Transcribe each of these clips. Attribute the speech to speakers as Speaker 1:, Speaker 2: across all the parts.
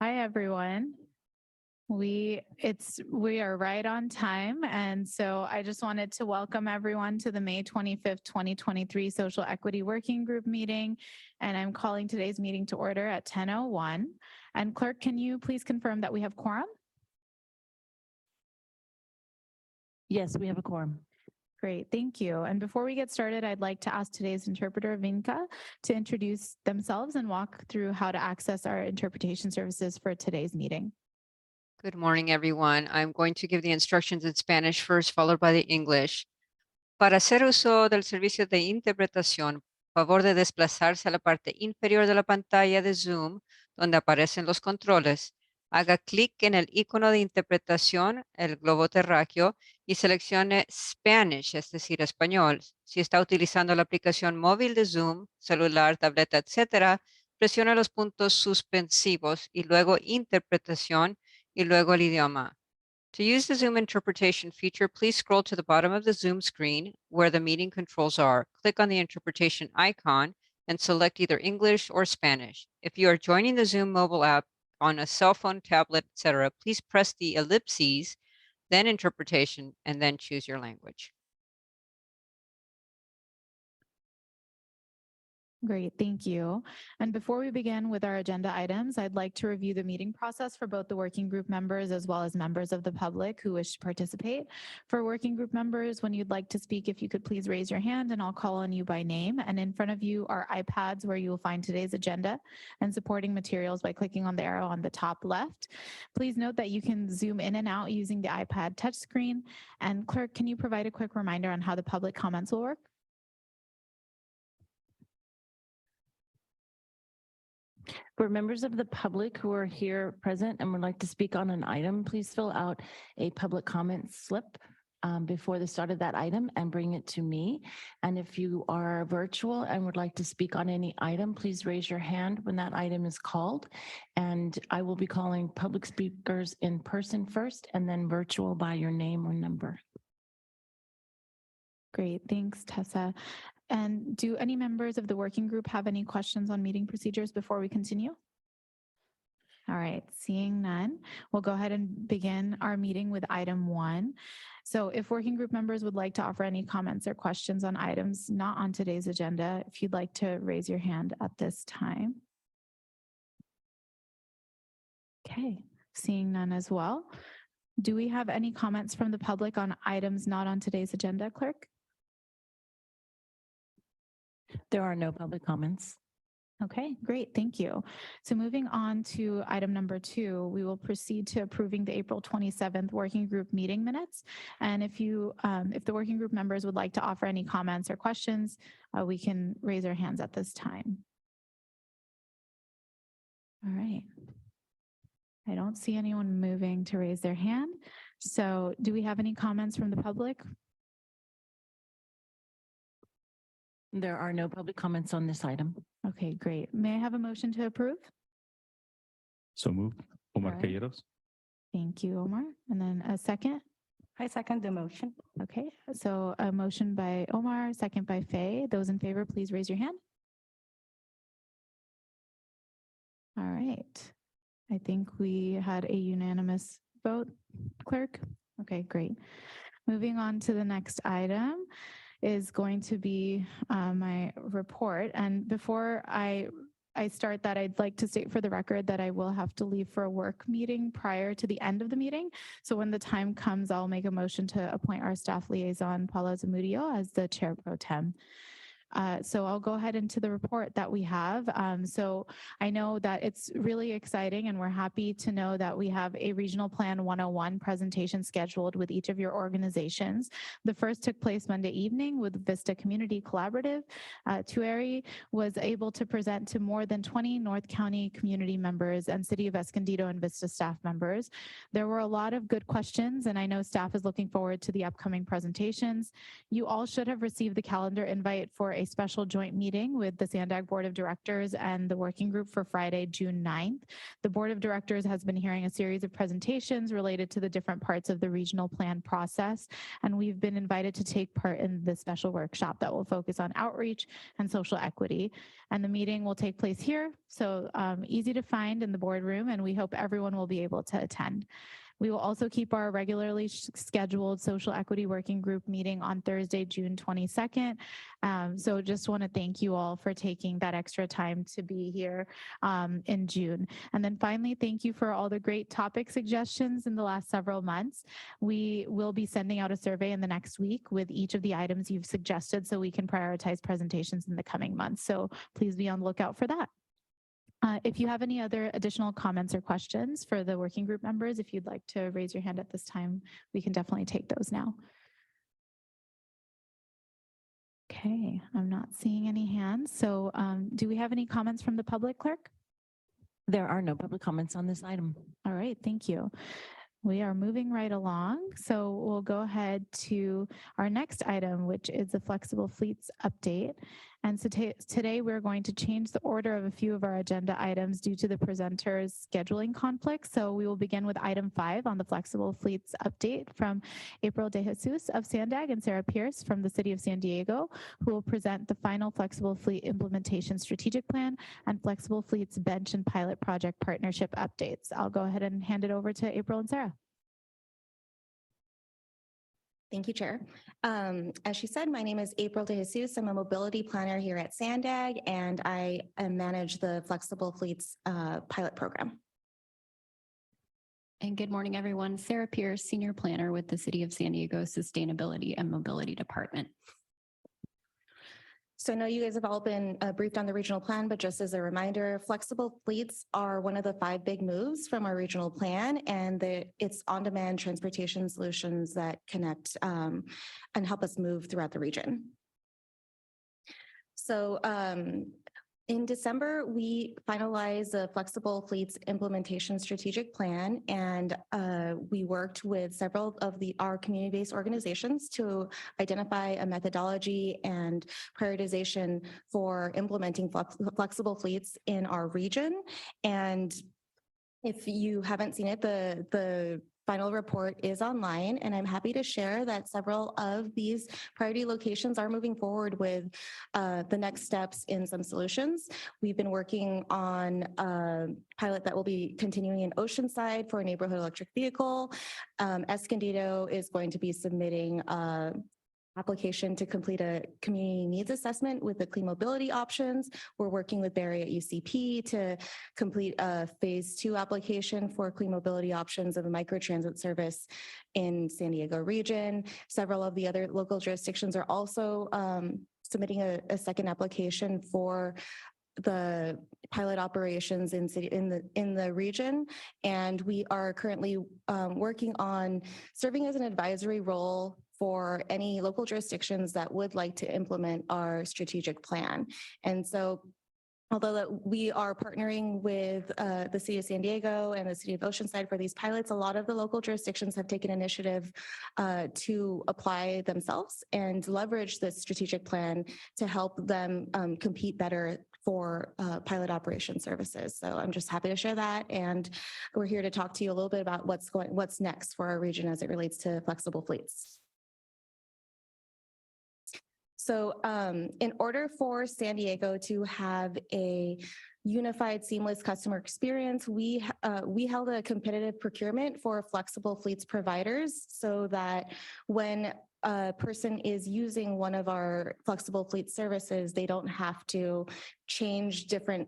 Speaker 1: Hi, everyone. We are right on time. And so I just wanted to welcome everyone to the May 25th, 2023 Social Equity Working Group meeting. And I'm calling today's meeting to order at 10:01. And clerk, can you please confirm that we have quorum?
Speaker 2: Yes, we have a quorum.
Speaker 1: Great, thank you. And before we get started, I'd like to ask today's interpreter, Wika, to introduce themselves and walk through how to access our interpretation services for today's meeting.
Speaker 3: Good morning, everyone. I'm going to give the instructions in Spanish first, followed by the English. Para hacer uso del servicio de interpretación, favor de desplazarse a la parte inferior de la pantalla de Zoom, donde aparecen los controles. Haga clic en el icono de interpretación, el globo terráqueo, y seleccione Spanish, es decir, español. Si está utilizando la aplicación móvil de Zoom, celular, tableta, etc., presione los puntos suspensivos y luego interpretación y luego el idioma. To use the Zoom interpretation feature, please scroll to the bottom of the Zoom screen where the meeting controls are. Click on the interpretation icon and select either English or Spanish. If you are joining the Zoom mobile app on a cell phone, tablet, etc., please press the ellipses, then interpretation, and then choose your language.
Speaker 1: Great, thank you. And before we begin with our agenda items, I'd like to review the meeting process for both the working group members as well as members of the public who wish to participate. For working group members, when you'd like to speak, if you could please raise your hand and I'll call on you by name. And in front of you are iPads where you will find today's agenda and supporting materials by clicking on the arrow on the top left. Please note that you can zoom in and out using the iPad touchscreen. And clerk, can you provide a quick reminder on how the public comments will work?
Speaker 2: For members of the public who are here present and would like to speak on an item, please fill out a public comment slip before the start of that item and bring it to me. And if you are virtual and would like to speak on any item, please raise your hand when that item is called. And I will be calling public speakers in person first and then virtual by your name or number.
Speaker 1: Great, thanks, Tessa. And do any members of the working group have any questions on meeting procedures before we continue? All right, seeing none, we'll go ahead and begin our meeting with item 1. So if working group members would like to offer any comments or questions on items not on today's agenda, if you'd like to raise your hand at this time. Okay, seeing none as well. Do we have any comments from the public on items not on today's agenda, clerk?
Speaker 2: There are no public comments.
Speaker 1: Okay, great, thank you. So moving on to item number 2, we will proceed to approving the April 27th working group meeting minutes. And if the working group members would like to offer any comments or questions, we can raise our hands at this time. All right. I don't see anyone moving to raise their hand. So do we have any comments from the public?
Speaker 2: There are no public comments on this item.
Speaker 1: Okay, great. May I have a motion to approve?
Speaker 4: So moved. Omar
Speaker 1: All right.
Speaker 4: Calleros.
Speaker 1: Thank you, Omar. And then a second?
Speaker 5: I second the motion.
Speaker 1: Okay, so a motion by Omar, second by Faye. Those in favor, please raise your hand. All right. I think we had a unanimous vote, clerk. Okay, great. Moving on to the next item is going to be my report. And before I start that, I'd like to state for the record that I will have to leave for a work meeting prior to the end of the meeting. So when the time comes, I'll make a motion to appoint our staff liaison, Paula Zamudio, as the chair pro tem. So I'll go ahead into the report that we have. So I know that it's really exciting and we're happy to know that we have a Regional Plan 101 presentation scheduled with each of your organizations. The first took place Monday evening with Vista Community Collaborative. Tueri was able to present to more than 20 North County community members and City of Escondido and Vista staff members. There were a lot of good questions and I know staff is looking forward to the upcoming presentations. You all should have received the calendar invite for a special joint meeting with the SANDAG Board of Directors and the working group for Friday, June 9th. The Board of Directors has been hearing a series of presentations related to the different parts of the regional plan process, and we've been invited to take part in the special workshop that will focus on outreach and social equity. And the meeting will take place here, so easy to find in the boardroom, and we hope everyone will be able to attend. We will also keep our regularly scheduled social equity working group meeting on Thursday, June 22nd. So just want to thank you all for taking that extra time to be here in June. And then finally, thank you for all the great topic suggestions in the last several months. We will be sending out a survey in the next week with each of the items you've suggested so we can prioritize presentations in the coming months. So please be on the lookout for that. If you have any other additional comments or questions for the working group members, if you'd like to raise your hand at this time, we can definitely take those now. Okay, I'm not seeing any hands. So do we have any comments from the public, clerk?
Speaker 2: There are no public comments on this item.
Speaker 1: All right, thank you. We are moving right along. So we'll go ahead to our next item, which is the flexible fleets update. And so today we're going to change the order of a few of our agenda items due to the presenter's scheduling conflicts. So we will begin with item 5 on the flexible fleets update from April De Jesus of SANDAG and Sarah Pierce from the City of San Diego, who will present the final flexible fleet implementation strategic plan and flexible fleets bench and pilot project partnership updates. I'll go ahead and hand it over to April and Sarah.
Speaker 6: Thank you, Chair. As she said, my name is April De Jesus. I'm a mobility planner here at SANDAG, and I manage the Flexible Fleets pilot program.
Speaker 7: And good morning, everyone. Sarah Pierce, Senior Planner with the City of San Diego Sustainability and Mobility Department.
Speaker 6: So I know you guys have all been briefed on the regional plan, but just as a reminder, flexible fleets are one of the 5 big moves from our regional plan, and it's on-demand transportation solutions that connect and help us move throughout the region. So in December, we finalized the Flexible Fleets Implementation Strategic Plan, and we worked with several of our community-based organizations to identify a methodology and prioritization for implementing flexible fleets in our region. And if you haven't seen it, the final report is online, and I'm happy to share that several of these priority locations are moving forward with the next steps in some solutions. We've been working on a pilot that will be continuing in Oceanside for a neighborhood electric vehicle. Escondido is going to be submitting application to complete a community needs assessment with the clean mobility options. We're working with Barry at UCP to complete a phase 2 application for clean mobility options of a microtransit service in San Diego region. Several of the other local jurisdictions are also submitting a second application for the pilot operations in the region, and we are currently working on serving as an advisory role for any local jurisdictions that would like to implement our strategic plan. And so, although we are partnering with the City of San Diego and the City of Oceanside for these pilots, a lot of the local jurisdictions have taken initiative to apply themselves and leverage this strategic plan to help them compete better for pilot operation services. So I'm just happy to share that, and we're here to talk to you a little bit about what's next for our region as it relates to flexible fleets. So in order for San Diego to have a unified, seamless customer experience, we held a competitive procurement for flexible fleets providers so that when a person is using one of our flexible fleet services, they don't have to change different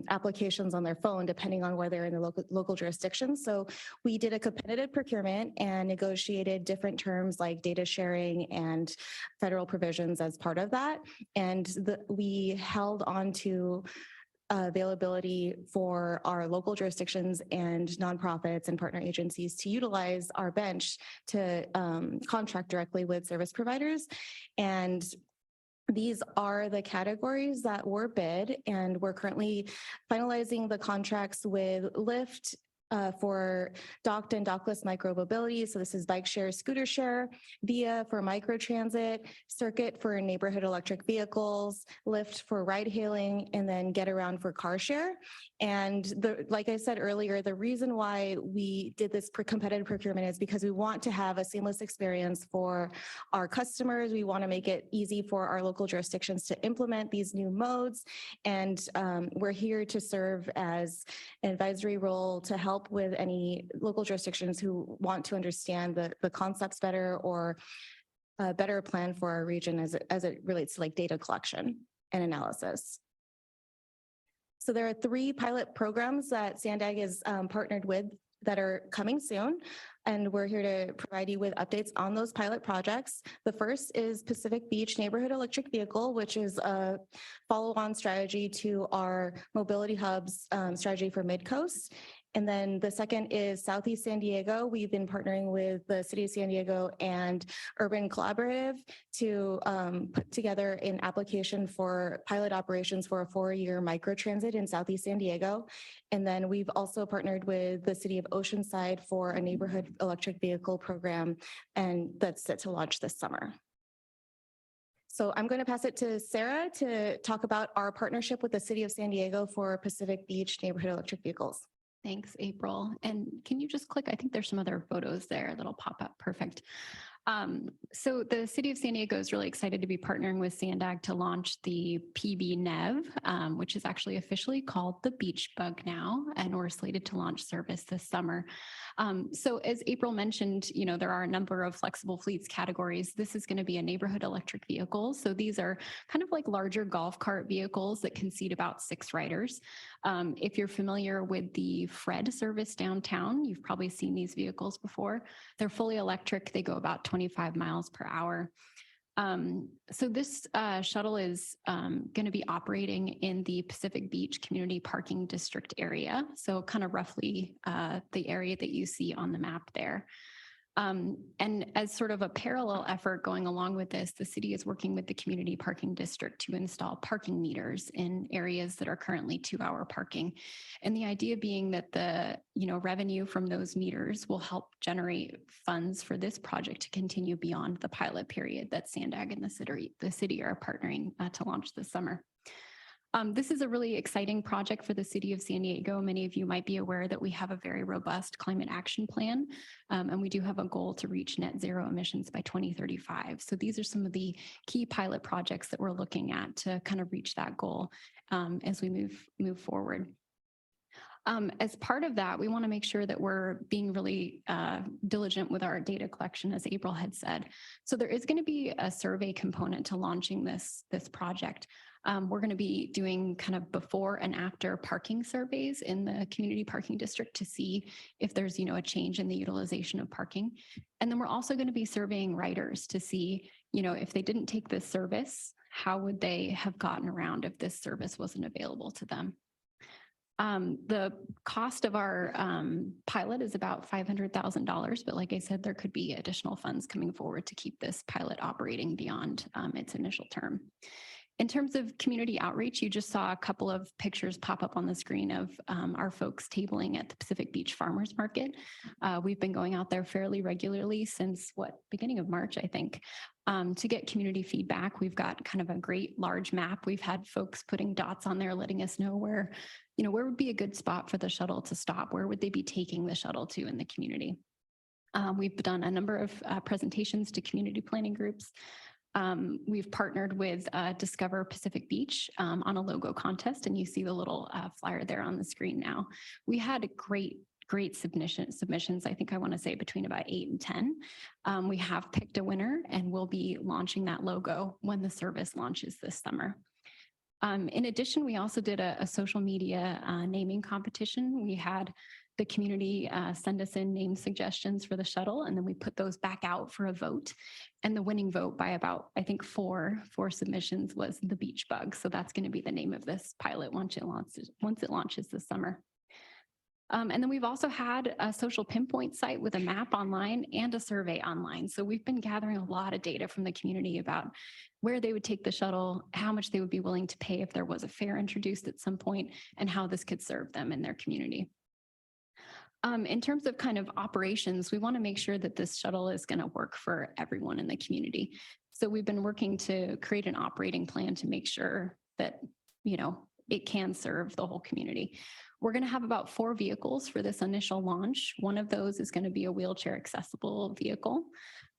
Speaker 6: applications on their phone depending on where they're in the local jurisdiction. So we did a competitive procurement and negotiated different terms like data sharing and federal provisions as part of that. And we held on to availability for our local jurisdictions and nonprofits and partner agencies to utilize our bench to contract directly with service providers. And these are the categories that were bid, and we're currently finalizing the contracts with Lyft, for docked and dockless micromobility. So this is bike share, scooter share, Via for microtransit, Circuit for neighborhood electric vehicles, Lyft for ride hailing, and then Get Around for car share. And like I said earlier, the reason why we did this competitive procurement is because we want to have a seamless experience for our customers. We want to make it easy for our local jurisdictions to implement these new modes. And we're here to serve as an advisory role to help with any local jurisdictions who want to understand the concepts better or a better plan for our region as it relates to like data collection and analysis. So there are 3 pilot programs that SANDAG is partnered with that are coming soon, and we're here to provide you with updates on those pilot projects. The first is Pacific Beach Neighborhood Electric Vehicle, which is a follow-on strategy to our mobility hubs strategy for Midcoast. And then the second is Southeast San Diego. We've been partnering with the City of San Diego and Urban Collaborative to put together an application for pilot operations for a 4-year microtransit in Southeast San Diego. And then we've also partnered with the City of Oceanside for a neighborhood electric vehicle program, and that's set to launch this summer. So I'm going to pass it to Sarah to talk about our partnership with the City of San Diego for Pacific Beach Neighborhood Electric Vehicles.
Speaker 7: Thanks, April. And can you just click? I think there's some other photos there that'll pop up. Perfect. So the City of San Diego is really excited to be partnering with SANDAG to launch the PB NEV, which is actually officially called the Beach Bug now, and we're slated to launch service this summer. So as April mentioned, you know, there are a number of flexible fleets categories. This is going to be a neighborhood electric vehicle. So these are kind of like larger golf cart vehicles that can seat about 6 riders. If you're familiar with the Fred service downtown, you've probably seen these vehicles before. They're fully electric. They go about 25 miles per hour. So this shuttle is going to be operating in the Pacific Beach Community Parking District area. So kind of roughly the area that you see on the map there. And as sort of a parallel effort going along with this, the city is working with the community parking district to install parking meters in areas that are currently 2-hour parking. And the idea being that the, you know, revenue from those meters will help generate funds for this project to continue beyond the pilot period that SANDAG and the city are partnering to launch this summer. This is a really exciting project for the City of San Diego. Many of you might be aware that we have a very robust climate action plan, and we do have a goal to reach net zero emissions by 2035. So these are some of the key pilot projects that we're looking at to kind of reach that goal as we move forward. As part of that, we want to make sure that we're being really diligent with our data collection, as April had said. So there is going to be a survey component to launching this project. We're going to be doing kind of before and after parking surveys in the community parking district to see if there's, you know, a change in the utilization of parking. And then we're also going to be surveying riders to see, you know, if they didn't take this service, how would they have gotten around if this service wasn't available to them? The cost of our pilot is about $500,000, but like I said, there could be additional funds coming forward to keep this pilot operating beyond its initial term. In terms of community outreach, you just saw a couple of pictures pop up on the screen of our folks tabling at the Pacific Beach Farmers Market. We've been going out there fairly regularly since beginning of March, I think, to get community feedback. We've got kind of a great large map. We've had folks putting dots on there, letting us know where would be a good spot for the shuttle to stop? Where would they be taking the shuttle to in the community? We've done a number of presentations to community planning groups. We've partnered with Discover Pacific Beach on a logo contest, and you see the little flyer there on the screen now. We had great submissions, I think I want to say between about 8 and 10. We have picked a winner, and we'll be launching that logo when the service launches this summer. In addition, we also did a social media naming competition. We had the community send us in name suggestions for the shuttle, and then we put those back out for a vote. And the winning vote by about, I think, four submissions was the Beach Bug. So that's going to be the name of this pilot once it launches this summer. And then we've also had a social pinpoint site with a map online and a survey online. So we've been gathering a lot of data from the community about where they would take the shuttle, how much they would be willing to pay if there was a fare introduced at some point, and how this could serve them in their community. In terms of kind of operations, we want to make sure that this shuttle is going to work for everyone in the community. So we've been working to create an operating plan to make sure that, it can serve the whole community. We're going to have about 4 vehicles for this initial launch. One of those is going to be a wheelchair accessible vehicle.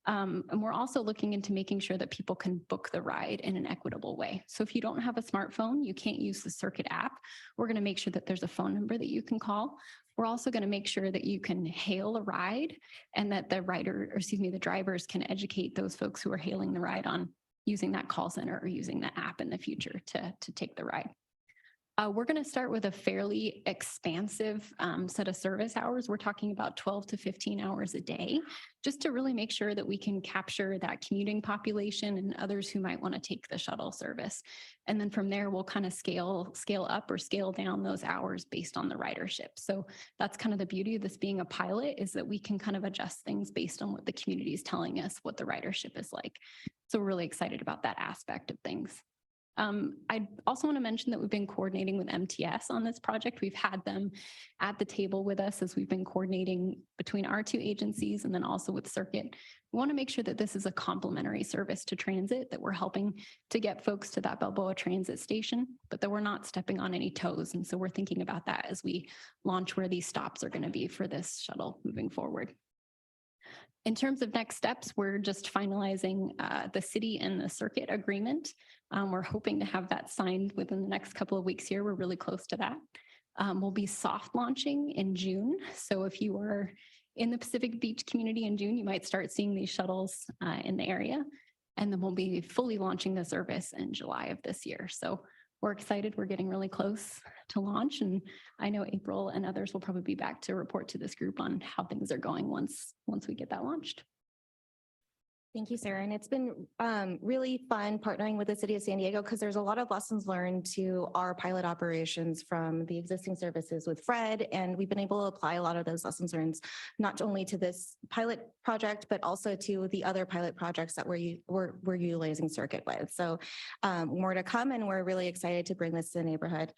Speaker 7: And we're also looking into making sure that people can book the ride in an equitable way. So if you don't have a smartphone, you can't use the Circuit app. We're going to make sure that there's a phone number that you can call. We're also going to make sure that you can hail a ride and that the drivers can educate those folks who are hailing the ride on using that call center or using the app in the future to take the ride. We're going to start with a fairly expansive set of service hours. We're talking about 12 to 15 hours a day, just to really make sure that we can capture that commuting population and others who might want to take the shuttle service. And then from there, we'll kind of scale up or scale down those hours based on the ridership. So that's kind of the beauty of this being a pilot, is that we can kind of adjust things based on what the community is telling us what the ridership is like. So we're really excited about that aspect of things. I also want to mention that we've been coordinating with MTS on this project. We've had them at the table with us as we've been coordinating between our 2 agencies and then also with Circuit. We want to make sure that this is a complementary service to transit, that we're helping to get folks to that Balboa transit station, but that we're not stepping on any toes. And so we're thinking about that as we launch where these stops are going to be for this shuttle moving forward. In terms of next steps, we're just finalizing the city and the Circuit agreement. We're hoping to have that signed within the next couple of weeks here. We're really close to that. We'll be soft launching in June. So if you are in the Pacific Beach community in June, you might start seeing these shuttles in the area. And then we'll be fully launching the service in July of this year. So we're excited. We're getting really close to launch. And I know April and others will probably be back to report to this group on how things are going once we get that launched.
Speaker 6: Thank you, Sarah. And it's been really fun partnering with the City of San Diego, because there's a lot of lessons learned to our pilot operations from the existing services with Fred. And we've been able to apply a lot of those lessons learned, not only to this pilot project, but also to the other pilot projects that we're utilizing Circuit with. So more to come, and we're really excited to bring this to the neighborhood.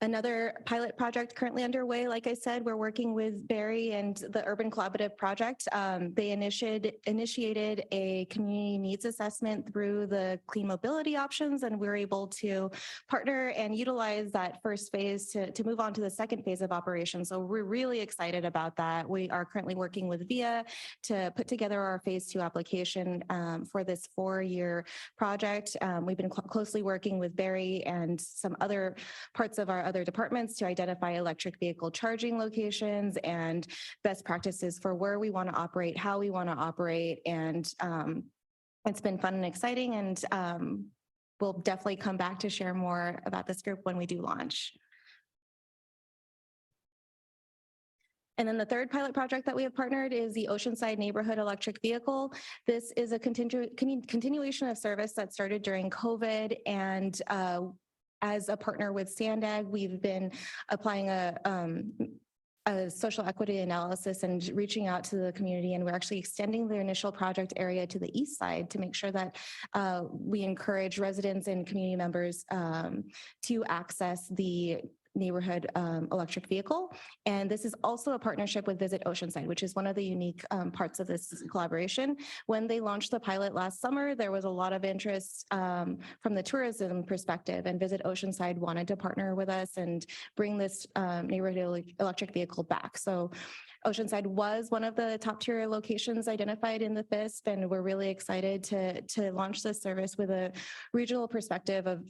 Speaker 6: Another pilot project currently underway, like I said, we're working with Barry and the Urban Collaborative Project. They initiated a community needs assessment through the clean mobility options, and we're able to partner and utilize that first phase to move on to the second phase of operations. So we're really excited about that. We are currently working with VIA to put together our phase 2 application for this 4-year project. We've been closely working with Barry and some other parts of our other departments to identify electric vehicle charging locations and best practices for where we want to operate, how we want to operate. And it's been fun and exciting. And we'll definitely come back to share more about this group when we do launch. And then the third pilot project that we have partnered is the Oceanside Neighborhood Electric Vehicle. This is a continuation of service that started during COVID, and as a partner with SANDAG, we've been applying a social equity analysis and reaching out to the community, and we're actually extending the initial project area to the east side to make sure that we encourage residents and community members to access the neighborhood electric vehicle. And this is also a partnership with Visit Oceanside, which is one of the unique parts of this collaboration. When they launched the pilot last summer, there was a lot of interest from the tourism perspective, and Visit Oceanside wanted to partner with us and bring this neighborhood electric vehicle back. So Oceanside was one of the top tier locations identified in the FISP, and we're really excited to launch this service with a regional perspective of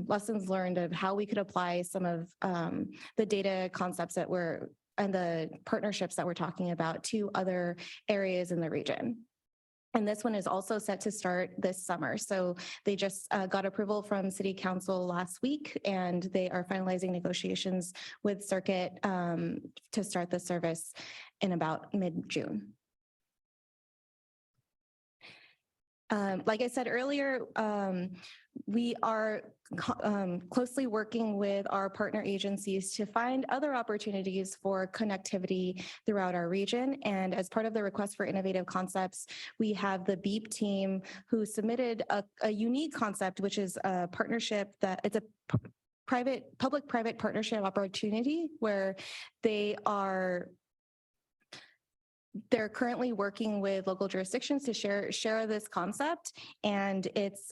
Speaker 6: lessons learned of how we could apply some of the data concepts that and the partnerships that we're talking about to other areas in the region. And this one is also set to start this summer. So they just got approval from City Council last week, and they are finalizing negotiations with Circuit to start the service in about mid-June. Like I said earlier, we are closely working with our partner agencies to find other opportunities for connectivity throughout our region. And as part of the request for innovative concepts, we have the BEEP team who submitted a unique concept, which is a partnership that it's a public-private partnership opportunity where they're currently working with local jurisdictions to share this concept, and it's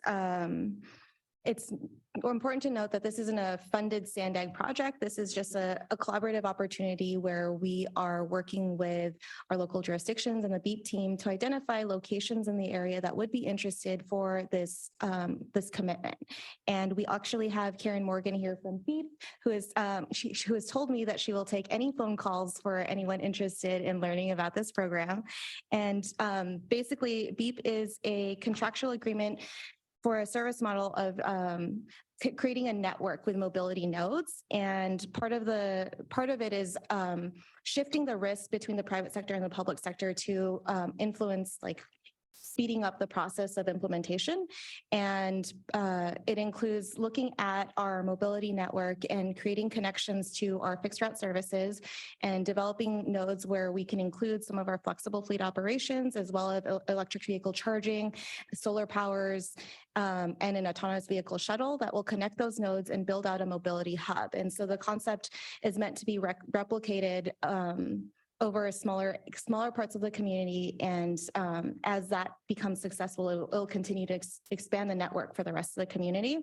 Speaker 6: important to note that this isn't a funded SANDAG project. This is just a collaborative opportunity where we are working with our local jurisdictions and the BEEP team to identify locations in the area that would be interested for this commitment. And we actually have Karen Morgan here from BEEP, who has told me that she will take any phone calls for anyone interested in learning about this program. And basically, BEEP is a contractual agreement for a service model of creating a network with mobility nodes. And part of it is shifting the risk between the private sector and the public sector to influence speeding up the process of implementation. And it includes looking at our mobility network and creating connections to our fixed route services and developing nodes where we can include some of our flexible fleet operations, as well as electric vehicle charging, solar powers, and an autonomous vehicle shuttle that will connect those nodes and build out a mobility hub. And so the concept is meant to be replicated over smaller parts of the community. And as that becomes successful, it'll continue to expand the network for the rest of the community.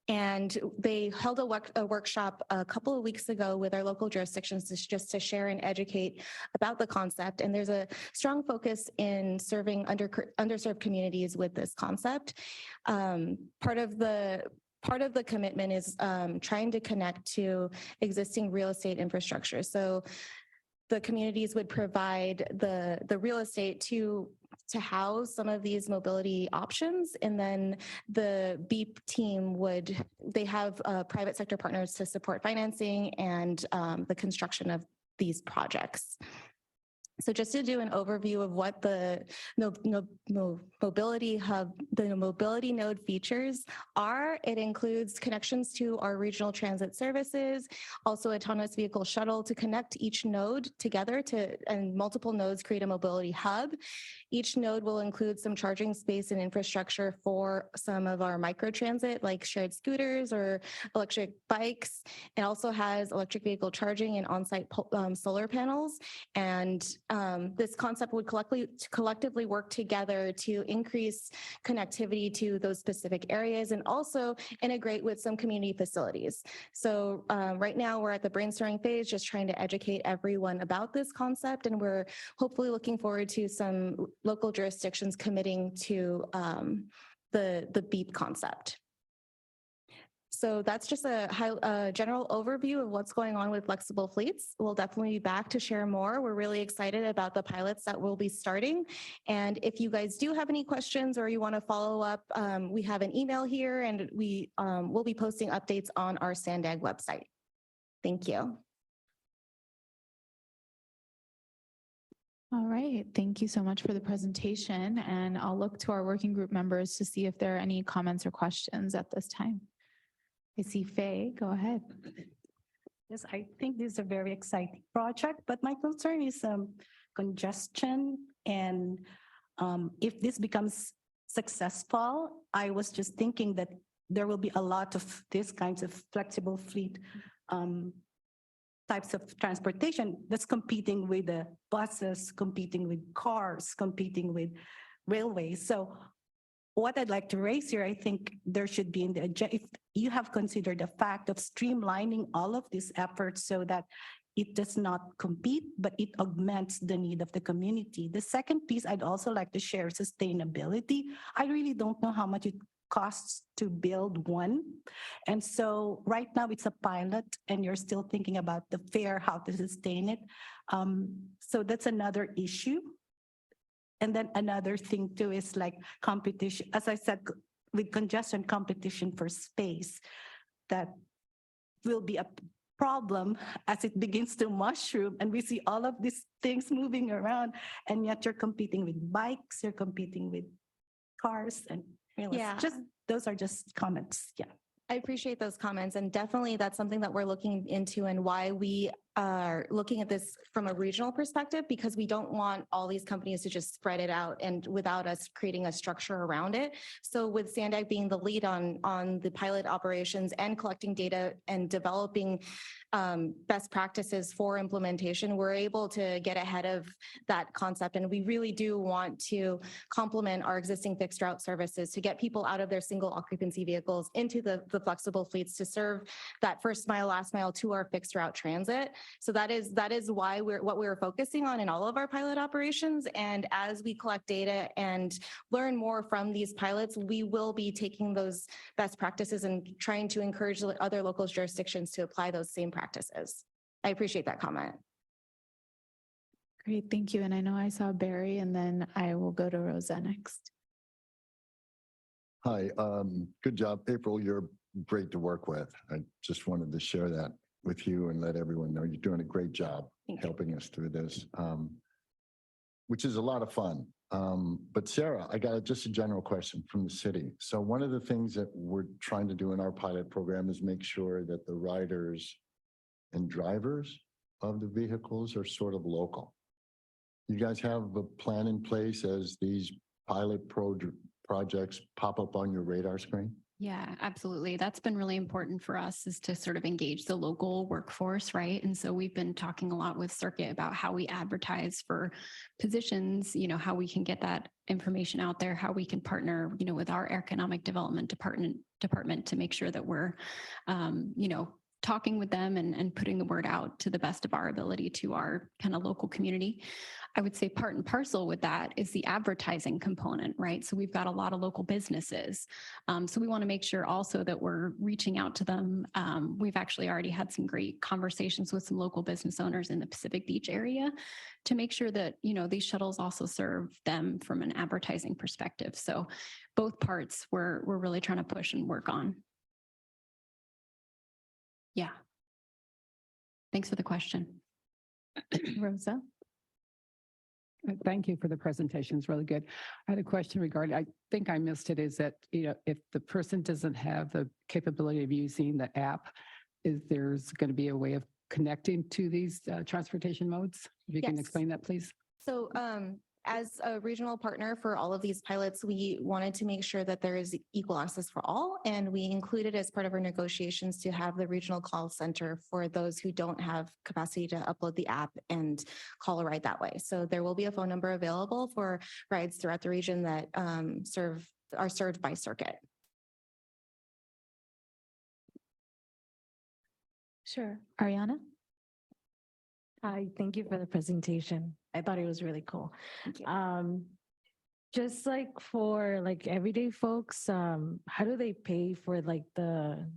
Speaker 6: And they held a workshop a couple of weeks ago with our local jurisdictions just to share and educate about the concept. And there's a strong focus in serving underserved communities with this concept. Part of the commitment is trying to connect to existing real estate infrastructure. So the communities would provide the real estate to house some of these mobility options. And then the BEEP team they have private sector partners to support financing and the construction of these projects. So just to do an overview of what the mobility hub, the mobility node features are, it includes connections to our regional transit services, also autonomous vehicle shuttle to connect each node together and multiple nodes create a mobility hub. Each node will include some charging space and infrastructure for some of our microtransit, like shared scooters or electric bikes. It also has electric vehicle charging and on-site solar panels. And this concept would collectively work together to increase connectivity to those specific areas and also integrate with some community facilities. So right now we're at the brainstorming phase, just trying to educate everyone about this concept. And we're hopefully looking forward to some local jurisdictions committing to the BEEP concept. So that's just a general overview of what's going on with flexible fleets. We'll definitely be back to share more. We're really excited about the pilots that we'll be starting. And if you guys do have any questions or you want to follow up, we have an email here and we'll be posting updates on our SANDAG website. Thank you.
Speaker 1: All right, thank you so much for the presentation. And I'll look to our working group members to see if there are any comments or questions at this time. I see Faye, go ahead.
Speaker 5: Yes, I think this is a very exciting project, but my concern is congestion. And if this becomes successful, I was just thinking that there will be a lot of these kinds of flexible fleet types of transportation that's competing with the buses, competing with cars, competing with railways. So what I'd like to raise here, I think there should be in the agenda, if you have considered the fact of streamlining all of these efforts so that it does not compete, but it augments the need of the community. The second piece I'd also like to share sustainability. I really don't know how much it costs to build one. And so right now it's a pilot and you're still thinking about the fare, how to sustain it. So that's another issue. And then another thing too is like competition, as I said, with congestion, competition for space, that will be a problem as it begins to mushroom and we see all of these things moving around, and yet you're competing with bikes, you're competing with cars and
Speaker 6: Yeah.
Speaker 5: just those are just comments. Yeah.
Speaker 6: I appreciate those comments, and definitely that's something that we're looking into and why we are looking at this from a regional perspective, because we don't want all these companies to just spread it out and without us creating a structure around it. So with SANDAG being the lead on the pilot operations and collecting data and developing best practices for implementation, we're able to get ahead of that concept. And we really do want to complement our existing fixed route services to get people out of their single occupancy vehicles into the flexible fleets to serve that first mile, last mile to our fixed route transit. So that is why what we're focusing on in all of our pilot operations. And as we collect data and learn more from these pilots, we will be taking those best practices and trying to encourage other local jurisdictions to apply those same practices. I appreciate that comment.
Speaker 1: Great, thank you. And I know I saw Barry, and then I will go to Rosa next.
Speaker 8: Hi, good job, April. You're great to work with. I just wanted to share that with you and let everyone know you're doing a great job helping us through this, which is a lot of fun. But Sarah, I got just a general question from the city. So one of the things that we're trying to do in our pilot program is make sure that the riders and drivers of the vehicles are sort of local. You guys have a plan in place as these pilot projects pop up on your radar screen?
Speaker 7: Yeah, absolutely. That's been really important for us, is to sort of engage the local workforce, right? And so we've been talking a lot with Circuit about how we advertise for positions, how we can get that information out there, how we can partner, with our economic development department to make sure that we're, talking with them and putting the word out to the best of our ability to our kind of local community. I would say part and parcel with that is the advertising component, right? So we've got a lot of local businesses. So we want to make sure also that we're reaching out to them. We've actually already had some great conversations with some local business owners in the Pacific Beach area to make sure that, these shuttles also serve them from an advertising perspective. So both parts we're really trying to push and work on. Yeah. Thanks for the question.
Speaker 1: Rosa?
Speaker 9: Thank you for the presentation. It's really good. I had a question regarding, I think I missed it, is that, if the person doesn't have the capability of using the app, there's going to be a way of connecting to these transportation modes? If you can explain that, please.
Speaker 6: So as a regional partner for all of these pilots, we wanted to make sure that there is equal access for all. And we included as part of our negotiations to have the regional call center for those who don't have capacity to upload the app and call a ride that way. So there will be a phone number available for rides throughout the region that are served by Circuit.
Speaker 10: Sure.
Speaker 1: Ariana?
Speaker 10: Hi, thank you for the presentation. I thought it was really cool. Just like for everyday folks, how do they pay for the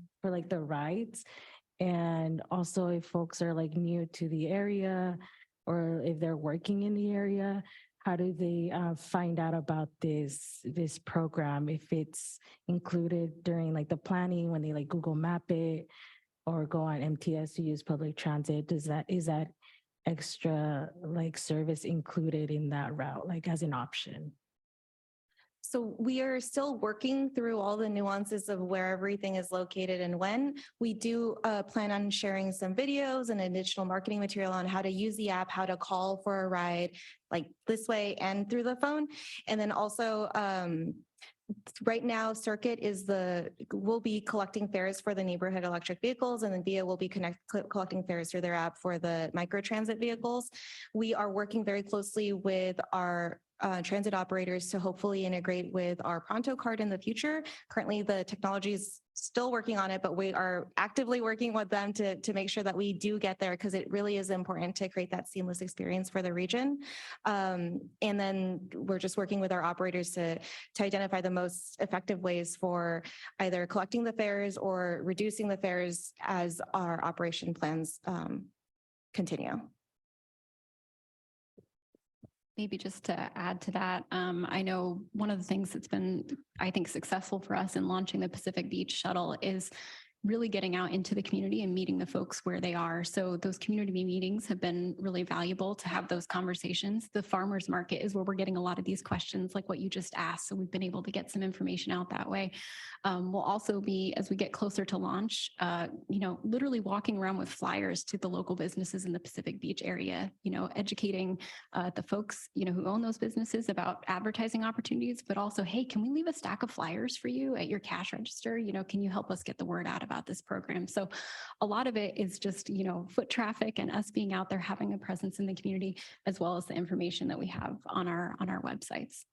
Speaker 10: rides? And also if folks are new to the area, or if they're working in the area, how do they find out about this program? If it's included during the planning when they Google Map it or go on MTS to use public transit, is that extra service included in that route, as an option?
Speaker 6: So we are still working through all the nuances of where everything is located and when. We do plan on sharing some videos and additional marketing material on how to use the app, how to call for a ride this way and through the phone. And then also right now, Circuit will be collecting fares for the neighborhood electric vehicles, and then VIA will be collecting fares through their app for the microtransit vehicles. We are working very closely with our transit operators to hopefully integrate with our Pronto card in the future. Currently, the technology is still working on it, but we are actively working with them to make sure that we do get there, because it really is important to create that seamless experience for the region. And then we're just working with our operators to identify the most effective ways for either collecting the fares or reducing the fares as our operation plans continue.
Speaker 7: Maybe just to add to that, I know one of the things that's been, I think, successful for us in launching the Pacific Beach shuttle is really getting out into the community and meeting the folks where they are. So those community meetings have been really valuable to have those conversations. The farmers market is where we're getting a lot of these questions like what you just asked. So we've been able to get some information out that way. We'll also be, as we get closer to launch, literally walking around with flyers to the local businesses in the Pacific Beach area, educating the folks, who own those businesses about advertising opportunities, but also, hey, can we leave a stack of flyers for you at your cash register? Can you help us get the word out about this program? So a lot of it is just, foot traffic and us being out there, having a presence in the community, as well as the information that we have on our websites.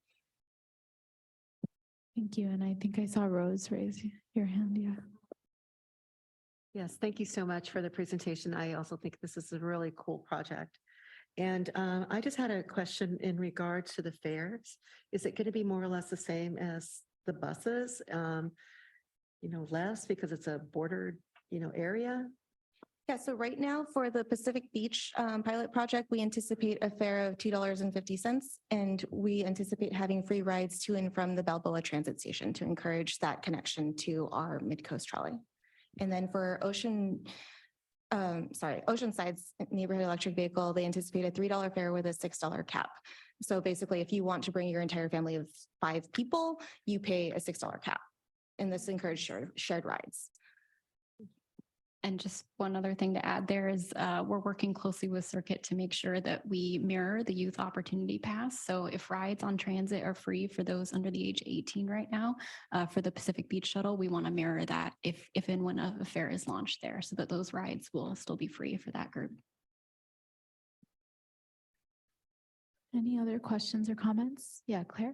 Speaker 1: Thank you. And I think I saw Rose raise your hand. Yeah.
Speaker 11: Yes, thank you so much for the presentation. I also think this is a really cool project. And I just had a question in regards to the fares. Is it going to be more or less the same as the buses? Less because it's a bordered, area?
Speaker 6: Yeah, so right now for the Pacific Beach pilot project, we anticipate a fare of $2.50, and we anticipate having free rides to and from the Balboa Transit Station to encourage that connection to our Mid-Coast trolley. And then for Oceanside's neighborhood electric vehicle, they anticipate a $3 fare with a $6 cap. So basically, if you want to bring your entire family of 5 people, you pay a $6 cap. And this encourages shared rides.
Speaker 7: And just one other thing to add there is we're working closely with Circuit to make sure that we mirror the Youth Opportunity Pass. So if rides on transit are free for those under the age of 18 right now, for the Pacific Beach Shuttle, we want to mirror that if and when a fare is launched there, so that those rides will still be free for that group.
Speaker 1: Any other questions or comments? Yeah, Claire.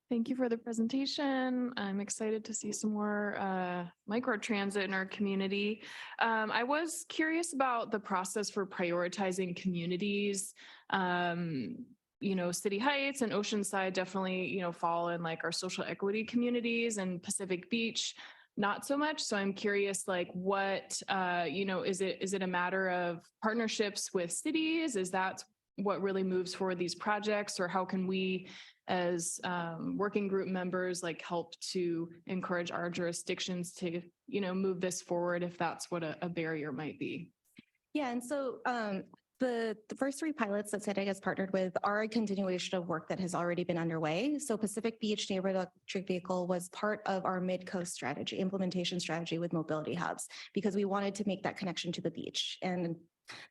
Speaker 12: Thank you for the presentation. I'm excited to see some more micro transit in our community. I was curious about the process for prioritizing communities. City Heights and Oceanside definitely, fall in like our social equity communities, and Pacific Beach, not so much. So I'm curious, like what, is it a matter of partnerships with cities? Is that what really moves forward these projects, or how can we as working group members help to encourage our jurisdictions to, move this forward if that's what a barrier might be?
Speaker 6: Yeah, and so the first 3 pilots that SANDAG has partnered with are a continuation of work that has already been underway. So Pacific Beach Neighborhood Electric Vehicle was part of our Mid-Coast strategy, implementation strategy with mobility hubs, because we wanted to make that connection to the beach. And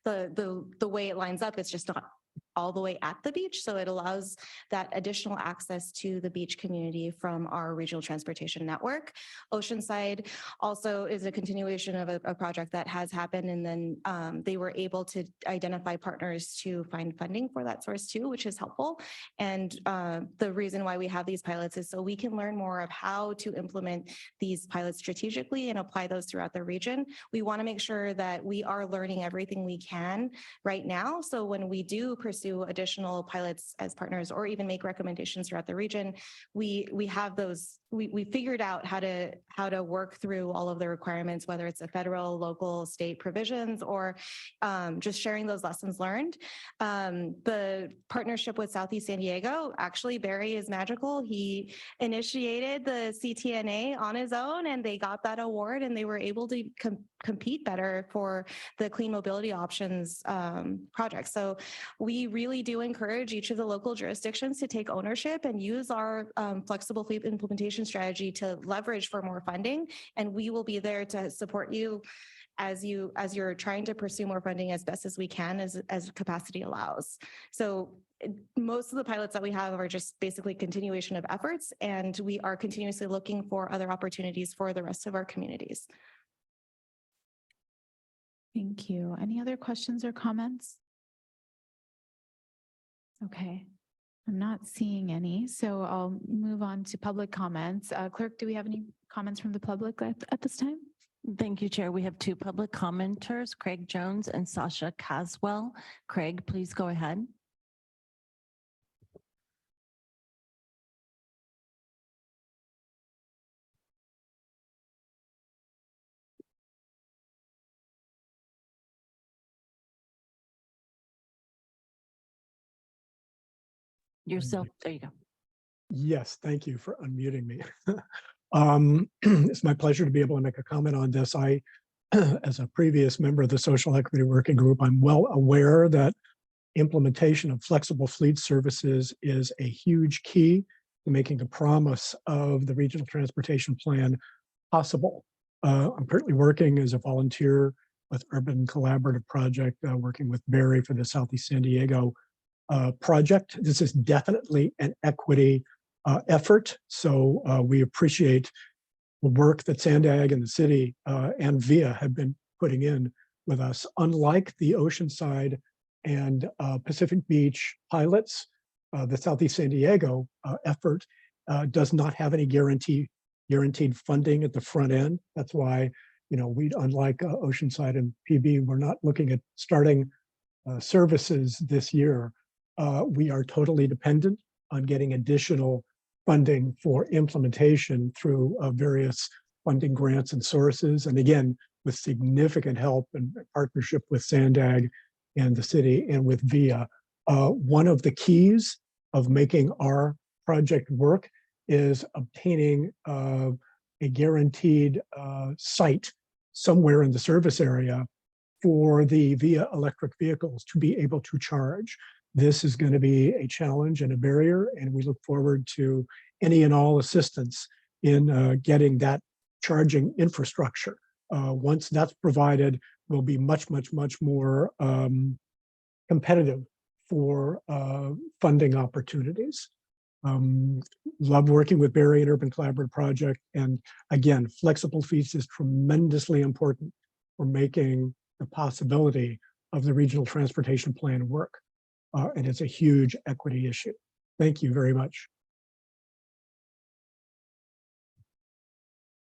Speaker 6: the way it lines up, it's just not all the way at the beach. So it allows that additional access to the beach community from our regional transportation network. Oceanside also is a continuation of a project that has happened. And then they were able to identify partners to find funding for that source too, which is helpful. And the reason why we have these pilots is so we can learn more of how to implement these pilots strategically and apply those throughout the region. We want to make sure that we are learning everything we can right now. So when we do pursue additional pilots as partners, or even make recommendations throughout the region, we have those, we figured out how to work through all of the requirements, whether it's a federal, local, state provisions, or just sharing those lessons learned. The partnership with Southeast San Diego, actually Barry is magical. He initiated the CTNA on his own, and they got that award, and they were able to compete better for the Clean Mobility Options project. So we really do encourage each of the local jurisdictions to take ownership and use our flexible fleet implementation strategy to leverage for more funding. And we will be there to support you as you're trying to pursue more funding as best as we can, as capacity allows. So most of the pilots that we have are just basically continuation of efforts, and we are continuously looking for other opportunities for the rest of our communities.
Speaker 1: Thank you. Any other questions or comments? Okay, I'm not seeing any, so I'll move on to public comments. Clerk, do we have any comments from the public at this time?
Speaker 2: Thank you, Chair. We have 2 public commenters, Craig Jones and Sasha Caswell. Craig, please go ahead. Yourself, there you go.
Speaker 13: Yes, thank you for unmuting me. It's my pleasure to be able to make a comment on this. I, as a previous member of the Social Equity Working Group, I'm well aware that implementation of flexible fleet services is a huge key to making the promise of the Regional Transportation Plan possible. I'm currently working as a volunteer with Urban Collaborative Project, working with Barry for the Southeast San Diego project. This is definitely an equity effort. So we appreciate the work that SANDAG and the city and VIA have been putting in with us. Unlike the Oceanside and Pacific Beach pilots, the Southeast San Diego effort does not have any guaranteed funding at the front end. That's why, you know, we, unlike Oceanside and PB, we're not looking at starting services this year. We are totally dependent on getting additional funding for implementation through various funding grants and sources. And again, with significant help and partnership with SANDAG and the city and with VIA. One of the keys of making our project work is obtaining a guaranteed site somewhere in the service area for the VIA electric vehicles to be able to charge. This is going to be a challenge and a barrier, and we look forward to any and all assistance in getting that charging infrastructure. Once that's provided, we'll be much more competitive for funding opportunities. Love working with Barry and Urban Collaborative Project. And again, flexible fees is tremendously important for making the possibility of the Regional Transportation Plan work. And it's a huge equity issue. Thank you very much.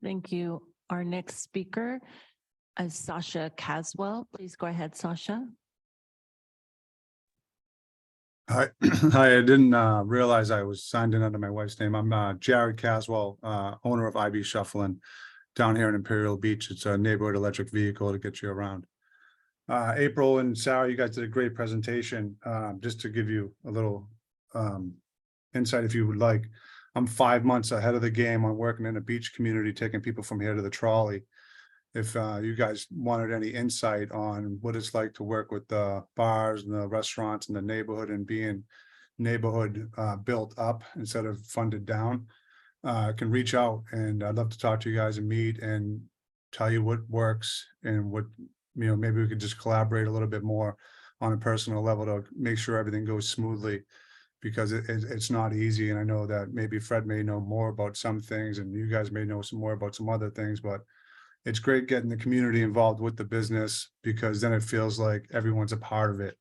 Speaker 2: Thank you. Our next speaker is Sasha Caswell. Please go ahead, Sasha.
Speaker 14: Hi, hi. I didn't realize I was signed in under my wife's name. I'm Jared Caswell, owner of IB Shufflin down here in Imperial Beach. It's a neighborhood electric vehicle to get you around. April and Sarah, you guys did a great presentation. Just to give you a little insight, if you would like, I'm 5 months ahead of the game on working in a beach community, taking people from here to the trolley. If you guys wanted any insight on what it's like to work with the bars and the restaurants in the neighborhood and being neighborhood built up instead of funded down, can reach out, and I'd love to talk to you guys and meet and tell you what works and what, you know, maybe we could just collaborate a little bit more on a personal level to make sure everything goes smoothly, because it's not easy. And I know that maybe Fred may know more about some things and you guys may know some more about some other things, but it's great getting the community involved with the business, because then it feels like everyone's a part of it.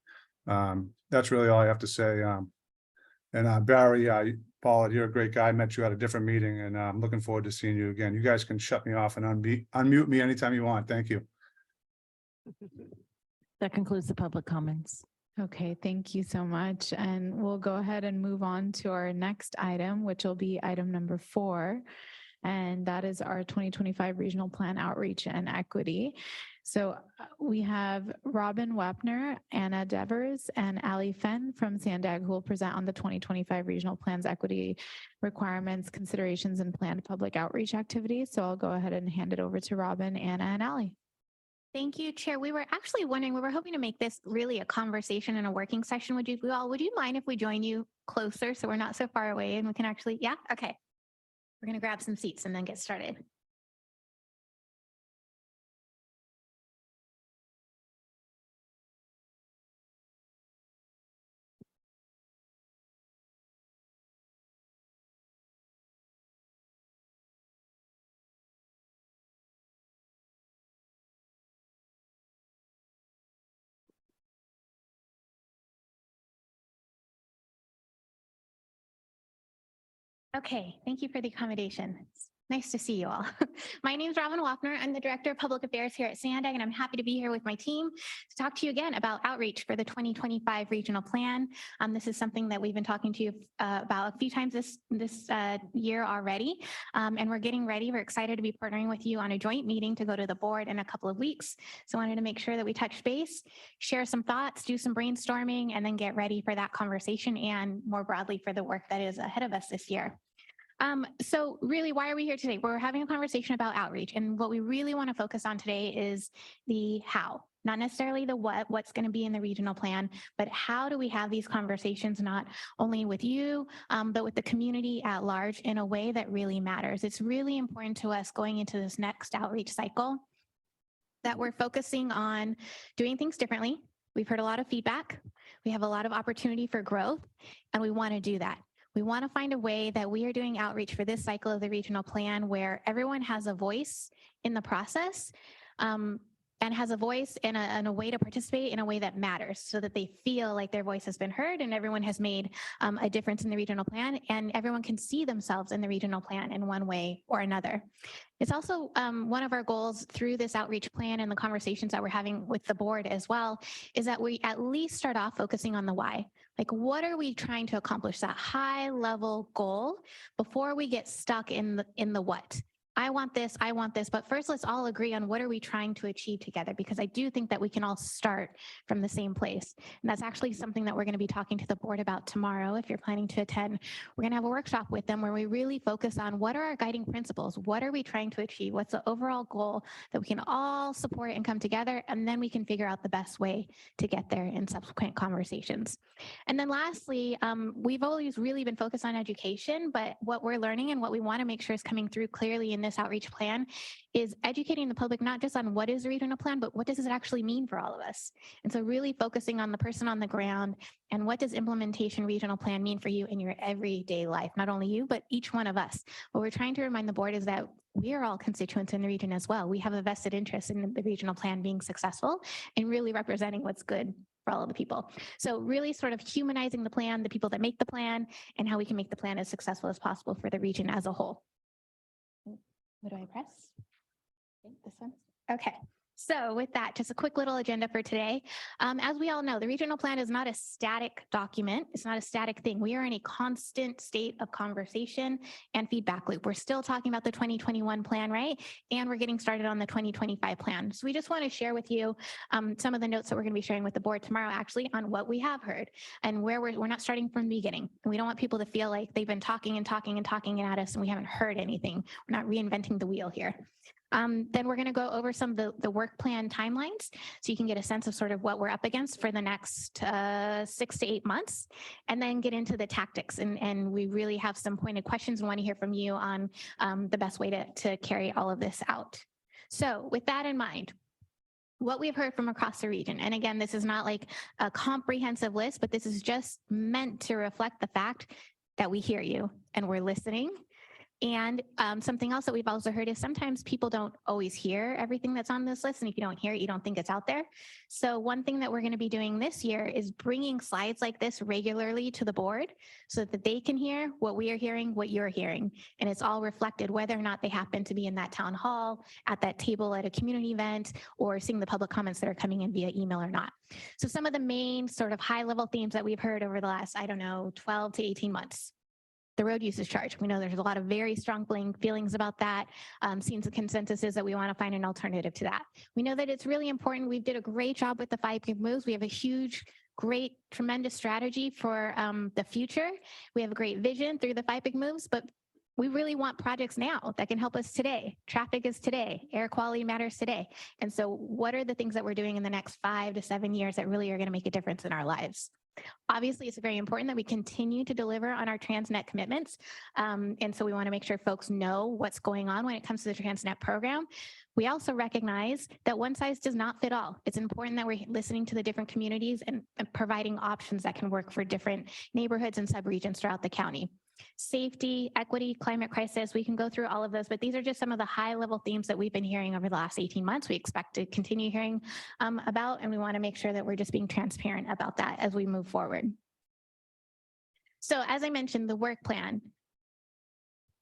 Speaker 14: That's really all I have to say. And Barry, Paul, you're a great guy. I met you at a different meeting, and I'm looking forward to seeing you again. You guys can shut me off and unmute me anytime you want. Thank you.
Speaker 2: That concludes the public comments.
Speaker 1: Okay, thank you so much. And we'll go ahead and move on to our next item, which will be item number 4. And that is our 2025 Regional Plan Outreach and Equity. So we have Robin Wapner, Anna Devers, and Ali Fenn from SANDAG, who will present on the 2025 Regional Plan's equity requirements, considerations, and planned public outreach activities. So I'll go ahead and hand it over to Robin, Anna, and Ali.
Speaker 15: Thank you, Chair. We were actually wondering, we were hoping to make this really a conversation and a working session. Would you mind if we join you closer so we're not so far away and we can actually, yeah? Okay. We're going to grab some seats and then get started. Okay, thank you for the accommodation. It's nice to see you all. My name is Robin Wapner. I'm the Director of Public Affairs here at SANDAG, and I'm happy to be here with my team to talk to you again about outreach for the 2025 Regional Plan. This is something that we've been talking to you about a few times this year already, and we're getting ready. We're excited to be partnering with you on a joint meeting to go to the board in a couple of weeks. So I wanted to make sure that we touch base, share some thoughts, do some brainstorming, and then get ready for that conversation and more broadly for the work that is ahead of us this year. So really, why are we here today? We're having a conversation about outreach, and what we really want to focus on today is the how, not necessarily the what's going to be in the regional plan, but how do we have these conversations not only with you, but with the community at large in a way that really matters. It's really important to us going into this next outreach cycle that we're focusing on doing things differently. We've heard a lot of feedback. We have a lot of opportunity for growth, and we want to do that. We want to find a way that we are doing outreach for this cycle of the regional plan where everyone has a voice in the process and has a voice and a way to participate in a way that matters so that they feel like their voice has been heard and everyone has made a difference in the regional plan and everyone can see themselves in the regional plan in one way or another. It's also one of our goals through this outreach plan and the conversations that we're having with the board as well, is that we at least start off focusing on the why. Like, what are we trying to accomplish, that high level goal, before we get stuck in the what. I want this, but first let's all agree on what are we trying to achieve together, because I do think that we can all start from the same place. And that's actually something that we're going to be talking to the board about tomorrow. If you're planning to attend, we're going to have a workshop with them where we really focus on what are our guiding principles? What are we trying to achieve? What's the overall goal that we can all support and come together? And then we can figure out the best way to get there in subsequent conversations. And then lastly, we've always really been focused on education, but what we're learning and what we want to make sure is coming through clearly in this outreach plan is educating the public not just on what is the regional plan, but what does it actually mean for all of us. And so really focusing on the person on the ground and what does implementation regional plan mean for you in your everyday life, not only you, but each one of us. What we're trying to remind the board is that we are all constituents in the region as well. We have a vested interest in the regional plan being successful and really representing what's good for all of the people. So really sort of humanizing the plan, the people that make the plan, and how we can make the plan as successful as possible for the region as a whole. What do I press? Okay, this one. Okay. So with that, just a quick little agenda for today. As we all know, the regional plan is not a static document. It's not a static thing. We are in a constant state of conversation and feedback loop. We're still talking about the 2021 plan, right? And we're getting started on the 2025 plan. So we just want to share with you some of the notes that we're going to be sharing with the board tomorrow, actually, on what we have heard and where we're not starting from the beginning. And we don't want people to feel like they've been talking and talking and talking at us and we haven't heard anything. We're not reinventing the wheel here. Then we're going to go over some of the work plan timelines so you can get a sense of sort of what we're up against for the next 6 to 8 months, and then get into the tactics. And we really have some pointed questions and want to hear from you on the best way to carry all of this out. So with that in mind, what we've heard from across the region, and again, this is not like a comprehensive list, but this is just meant to reflect the fact that we hear you and we're listening. And something else that we've also heard is sometimes people don't always hear everything that's on this list. And if you don't hear it, you don't think it's out there. So one thing that we're going to be doing this year is bringing slides like this regularly to the board so that they can hear what we are hearing, what you're hearing. And it's all reflected whether or not they happen to be in that town hall, at that table at a community event, or seeing the public comments that are coming in via email or not. So some of the main sort of high level themes that we've heard over the last, 12 to 18 months. The road usage charge. We know there's a lot of very strong feelings about that. Seems the consensus is that we want to find an alternative to that. We know that it's really important. We did a great job with the 5 big moves. We have a huge, great, tremendous strategy for the future. We have a great vision through the 5 big moves, but we really want projects now that can help us today. Traffic is today. Air quality matters today. And so what are the things that we're doing in the next 5 to 7 years that really are going to make a difference in our lives? Obviously, it's very important that we continue to deliver on our Transnet commitments. And so we want to make sure folks know what's going on when it comes to the Transnet program. We also recognize that one size does not fit all. It's important that we're listening to the different communities and providing options that can work for different neighborhoods and subregions throughout the county. Safety, equity, climate crisis, we can go through all of those, but these are just some of the high level themes that we've been hearing over the last 18 months. We expect to continue hearing about, and we want to make sure that we're just being transparent about that as we move forward. So as I mentioned, the work plan.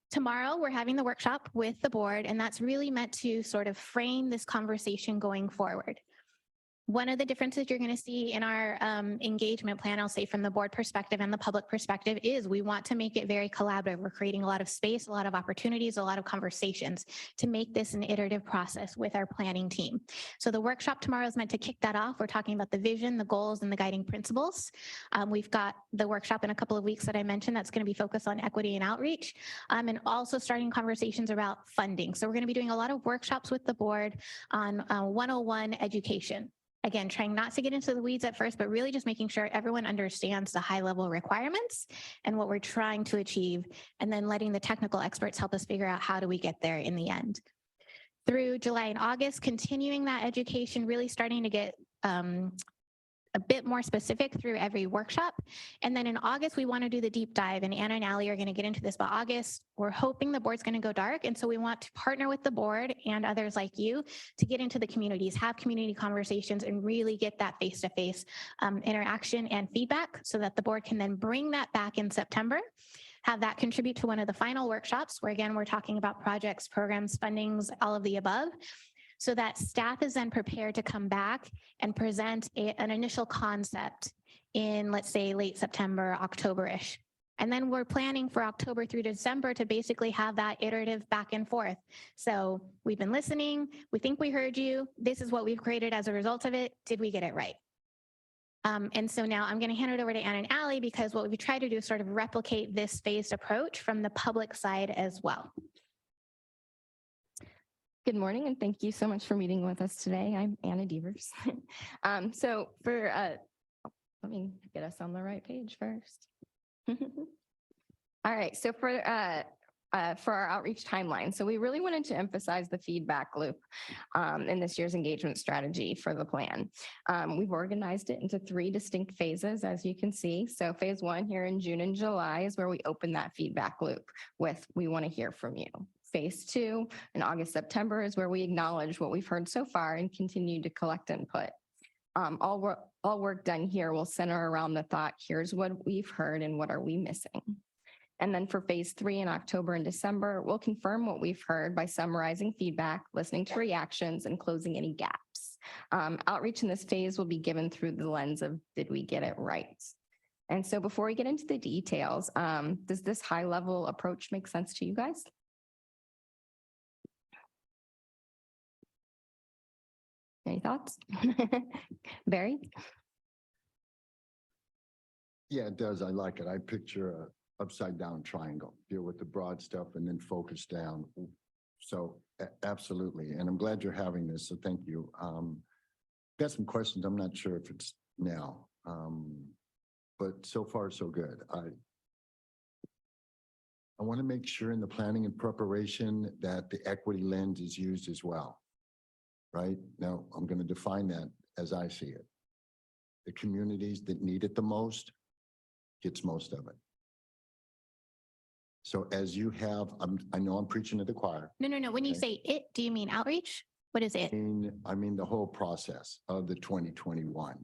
Speaker 15: Tomorrow, we're having the workshop with the board, and that's really meant to sort of frame this conversation going forward. One of the differences you're going to see in our engagement plan, I'll say from the board perspective and the public perspective, is we want to make it very collaborative. We're creating a lot of space, a lot of opportunities, a lot of conversations to make this an iterative process with our planning team. So the workshop tomorrow is meant to kick that off. We're talking about the vision, the goals, and the guiding principles. We've got the workshop in a couple of weeks that I mentioned that's going to be focused on equity and outreach, and also starting conversations about funding. So we're going to be doing a lot of workshops with the board on 101 education. Again, trying not to get into the weeds at first, but really just making sure everyone understands the high level requirements and what we're trying to achieve, and then letting the technical experts help us figure out how do we get there in the end. Through July and August, continuing that education, really starting to get a bit more specific through every workshop. And then in August, we want to do the deep dive, and Anna and Ali are going to get into this, but August, we're hoping the board's going to go dark. And so we want to partner with the board and others like you to get into the communities, have community conversations, and really get that face-to-face interaction and feedback so that the board can then bring that back in September, have that contribute to one of the final workshops where, again, we're talking about projects, programs, fundings, all of the above, so that staff is then prepared to come back and present an initial concept in, let's say, late September, October-ish. And then we're planning for October through December to basically have that iterative back and forth. So we've been listening, we think we heard you, this is what we've created as a result of it, did we get it right? And so now I'm going to hand it over to Anna and Ali, because what we try to do is sort of replicate this phased approach from the public side as well.
Speaker 16: Good morning, and thank you so much for meeting with us today. I'm Anna Devers. So for, let me get us on the right page first. All right, so for our outreach timeline, so we really wanted to emphasize the feedback loop in this year's engagement strategy for the plan. We've organized it into 3 distinct phases, as you can see. So phase 1 here in June and July is where we open that feedback loop with, we want to hear from you. Phase 2 in August, September is where we acknowledge what we've heard so far and continue to collect input. All work done here will center around the thought, here's what we've heard and what are we missing. And then for phase 3 in October and December, we'll confirm what we've heard by summarizing feedback, listening to reactions, and closing any gaps. Outreach in this phase will be given through the lens of, did we get it right? And so before we get into the details, does this high level approach make sense to you guys? Any thoughts? Barry?
Speaker 8: Yeah, it does. I like it. I picture a upside down triangle, deal with the broad stuff and then focus down. So absolutely. And I'm glad you're having this. So thank you. Got some questions. I'm not sure if it's now, but so far so good. I want to make sure in the planning and preparation that the equity lens is used as well. Right now, I'm going to define that as I see it. The communities that need it the most gets most of it. So as you have, I know I'm preaching to the choir.
Speaker 15: No. When you say it, do you mean outreach? What is it?
Speaker 8: I mean the whole process of the 2021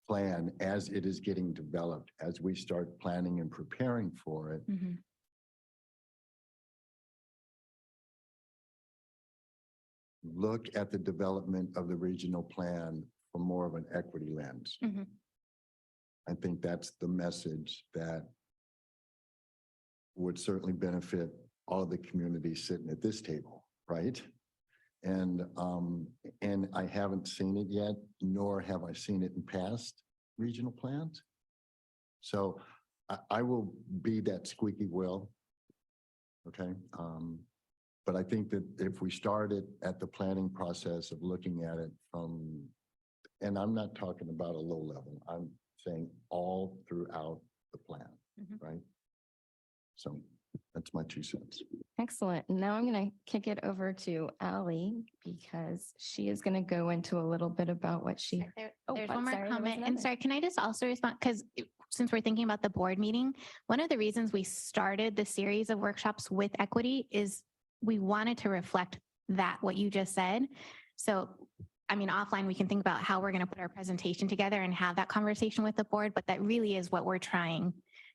Speaker 8: plan as it is getting developed, as we start planning and preparing for it.
Speaker 15: Mm-hmm.
Speaker 8: Look at the development of the regional plan from more of an equity lens.
Speaker 15: Mm-hmm.
Speaker 8: I think that's the message that would certainly benefit all of the communities sitting at this table, right? And I haven't seen it yet, nor have I seen it in past regional plans. So I will be that squeaky wheel, okay? But I think that if we started at the planning process of looking at it from, and I'm not talking about a low level, I'm saying all throughout the plan, right? So that's my 2 cents.
Speaker 16: Excellent. Now I'm going to kick it over to Ali because she is going to go into a little bit about what she.
Speaker 15: There's one more comment. And sorry, can I just also respond? Because since we're thinking about the board meeting, one of the reasons we started the series of workshops with equity is we wanted to reflect that, what you just said. So, I mean, offline, we can think about how we're going to put our presentation together and have that conversation with the board, but that really is what we're trying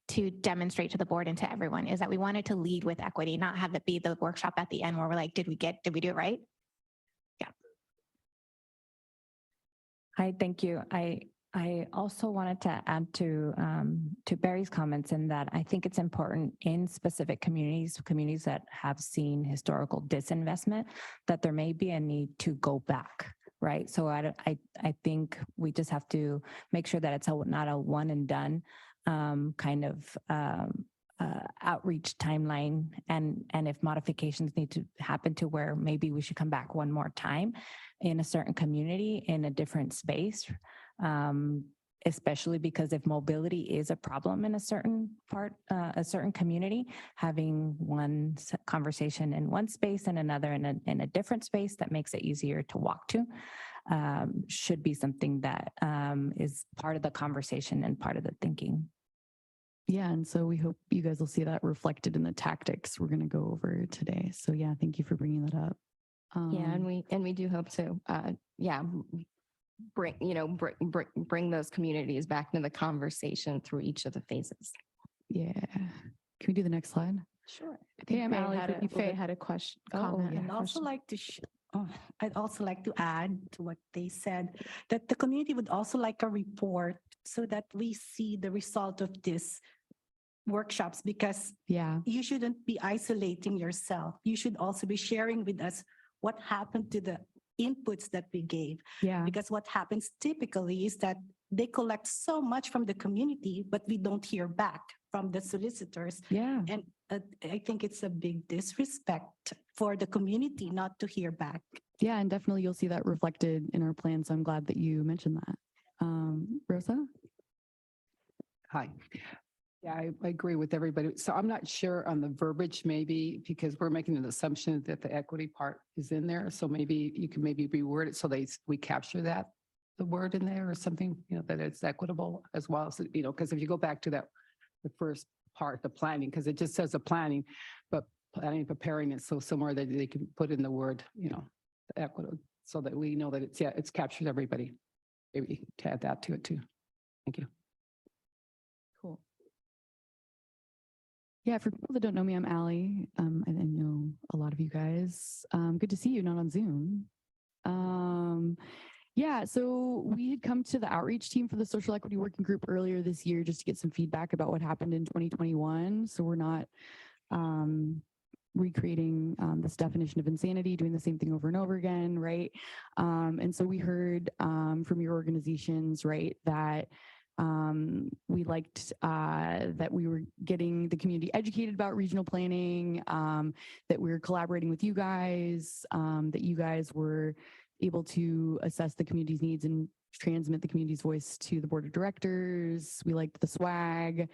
Speaker 15: to demonstrate to the board and to everyone, is that we wanted to lead with equity, not have it be the workshop at the end where we're like, did we do it right? Yeah.
Speaker 17: Hi, thank you. I also wanted to add to Barry's comments in that I think it's important in specific communities that have seen historical disinvestment, that there may be a need to go back, right? So I think we just have to make sure that it's not a one and done kind of outreach timeline, and if modifications need to happen to where maybe we should come back one more time in a certain community in a different space, especially because if mobility is a problem in a certain part, a certain community, having one conversation in one space and another in a different space that makes it easier to walk to should be something that is part of the conversation and part of the thinking.
Speaker 18: Yeah, and so we hope you guys will see that reflected in the tactics we're going to go over today. So yeah, thank you for bringing that up.
Speaker 16: Yeah, and we do hope to, bring those communities back into the conversation through each of the phases.
Speaker 18: Yeah. Can we do the next slide?
Speaker 16: Sure.
Speaker 1: I think
Speaker 18: Faye
Speaker 1: Faye had a question, comment.
Speaker 5: I'd also like to I'd also like to add to what they said, that the community would also like a report so that we see the result of this workshops, because you shouldn't be isolating yourself. You should also be sharing with us what happened to the inputs that we gave. Because what happens typically is that they collect so much from the community, but we don't hear back from the solicitors. And I think it's a big disrespect for the community not to hear back.
Speaker 18: Yeah, and definitely you'll see that reflected in our plan. So I'm glad that you mentioned that. Rosa?
Speaker 9: Hi. Yeah, I agree with everybody. So I'm not sure on the verbiage, maybe because we're making an assumption that the equity part is in there. So maybe you can maybe reword it so we capture that, the word in there or something, that it's equitable as well. So, because if you go back to the first part, the planning, because it just says the planning, but planning and preparing is so similar that they can put in the word, the equitable, so that we know that it's captured everybody. Maybe to add that to it too. Thank you.
Speaker 18: Cool. Yeah, for people that don't know me, I'm Allie. I know a lot of you guys. Good to see you, not on Zoom. Yeah, so we had come to the outreach team for the Social Equity Working Group earlier this year just to get some feedback about what happened in 2021. So we're not recreating this definition of insanity, doing the same thing over and over again, right? And so we heard from your organizations, right, that we liked that we were getting the community educated about regional planning, that we were collaborating with you guys, that you guys were able to assess the community's needs and transmit the community's voice to the board of directors. We liked the swag,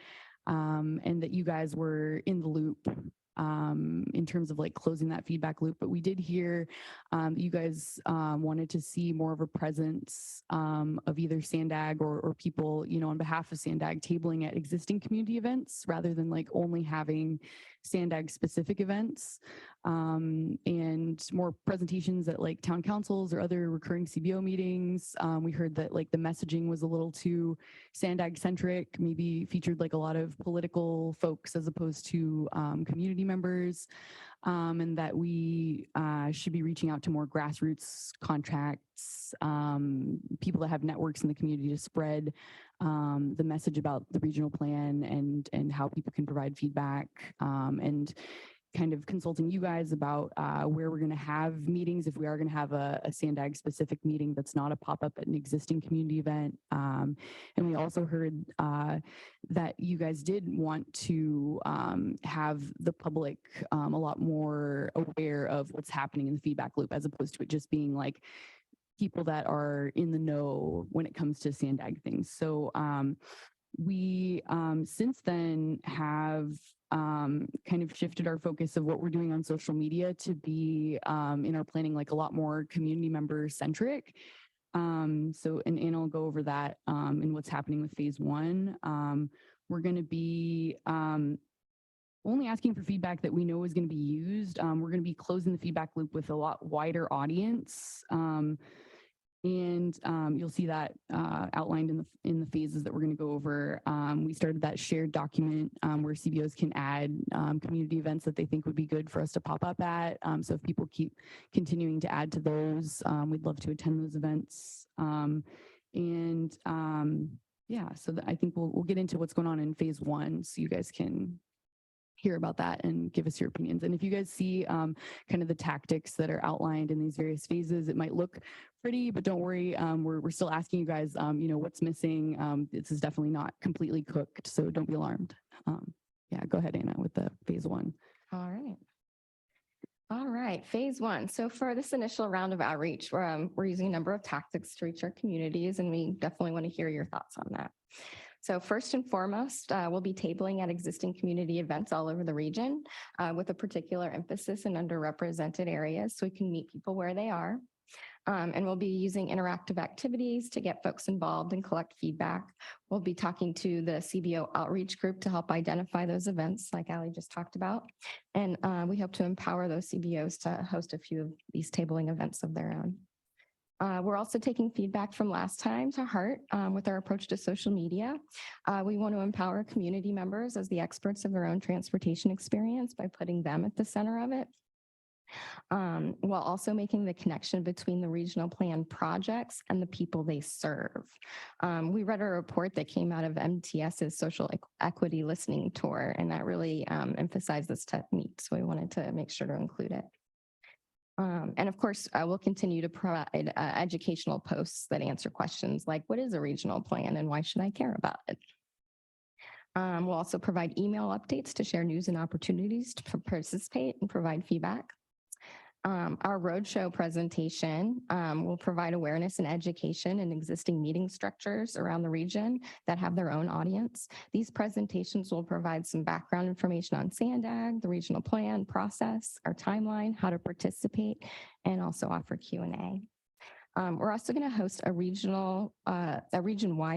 Speaker 18: and that you guys were in the loop in terms of like closing that feedback loop. But we did hear that you guys wanted to see more of a presence of either SANDAG or people, on behalf of SANDAG tabling at existing community events rather than like only having SANDAG specific events, and more presentations at like town councils or other recurring CBO meetings. We heard that like the messaging was a little too SANDAG centric, maybe featured like a lot of political folks as opposed to community members, and that we should be reaching out to more grassroots contracts, people that have networks in the community to spread the message about the regional plan and how people can provide feedback, and kind of consulting you guys about where we're going to have meetings if we are going to have a SANDAG specific meeting that's not a pop-up at an existing community event. And we also heard that you guys did want to have the public a lot more aware of what's happening in the feedback loop, as opposed to it just being like people that are in the know when it comes to SANDAG things. So we since then have kind of shifted our focus of what we're doing on social media to be in our planning like a lot more community member centric. So and Anna will go over that and what's happening with phase one. We're going to be only asking for feedback that we know is going to be used. We're going to be closing the feedback loop with a lot wider audience. And you'll see that outlined in the phases that we're going to go over. We started that shared document where CBOs can add community events that they think would be good for us to pop up at. So if people keep continuing to add to those, we'd love to attend those events. Yeah, so I think we'll get into what's going on in phase one so you guys can hear about that and give us your opinions. And if you guys see kind of the tactics that are outlined in these various phases, it might look pretty, but don't worry, we're still asking you guys, what's missing. This is definitely not completely cooked, so don't be alarmed. Yeah, go ahead, Anna, with the phase one.
Speaker 16: All right. All right, phase one. So for this initial round of outreach, we're using a number of tactics to reach our communities, and we definitely want to hear your thoughts on that. So first and foremost, we'll be tabling at existing community events all over the region with a particular emphasis in underrepresented areas so we can meet people where they are. And we'll be using interactive activities to get folks involved and collect feedback. We'll be talking to the CBO outreach group to help identify those events like Ali just talked about. And we hope to empower those CBOs to host a few of these tabling events of their own. We're also taking feedback from last time to heart with our approach to social media. We want to empower community members as the experts of their own transportation experience by putting them at the center of it. While also making the connection between the regional plan projects and the people they serve. We read a report that came out of MTS's social equity listening tour, and that really emphasized this technique. So we wanted to make sure to include it. And of course, we'll continue to provide educational posts that answer questions like, what is a regional plan and why should I care about it? We'll also provide email updates to share news and opportunities to participate and provide feedback. Our roadshow presentation will provide awareness and education in existing meeting structures around the region that have their own audience. These presentations will provide some background information on SANDAG, the regional plan process, our timeline, how to participate, and also offer Q&A. We're also going to host a region-wide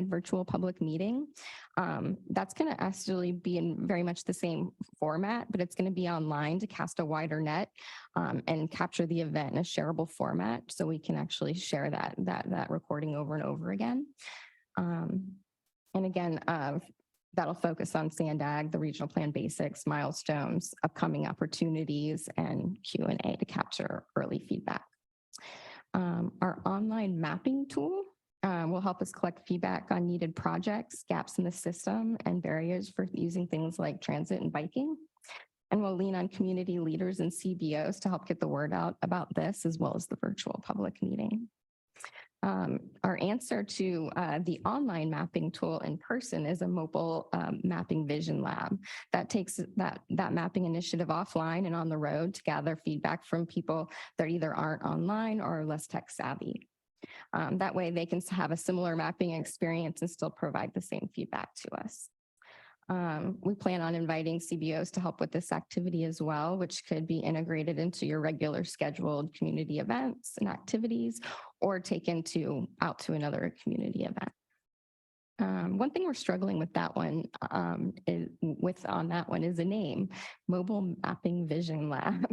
Speaker 16: virtual public meeting. That's going to actually be in very much the same format, but it's going to be online to cast a wider net and capture the event in a shareable format, so we can actually share that recording over and over again. And again, that'll focus on SANDAG, the regional plan basics, milestones, upcoming opportunities, and Q&A to capture early feedback. Our online mapping tool will help us collect feedback on needed projects, gaps in the system, and barriers for using things like transit and biking. And we'll lean on community leaders and CBOs to help get the word out about this, as well as the virtual public meeting. Our answer to the online mapping tool in person is a mobile mapping vision lab that takes that mapping initiative offline and on the road to gather feedback from people that either aren't online or are less tech savvy. That way they can have a similar mapping experience and still provide the same feedback to us. We plan on inviting CBOs to help with this activity as well, which could be integrated into your regular scheduled community events and activities, or taken out to another community event. One thing we're struggling with that one is a name, Mobile Mapping Vision Lab.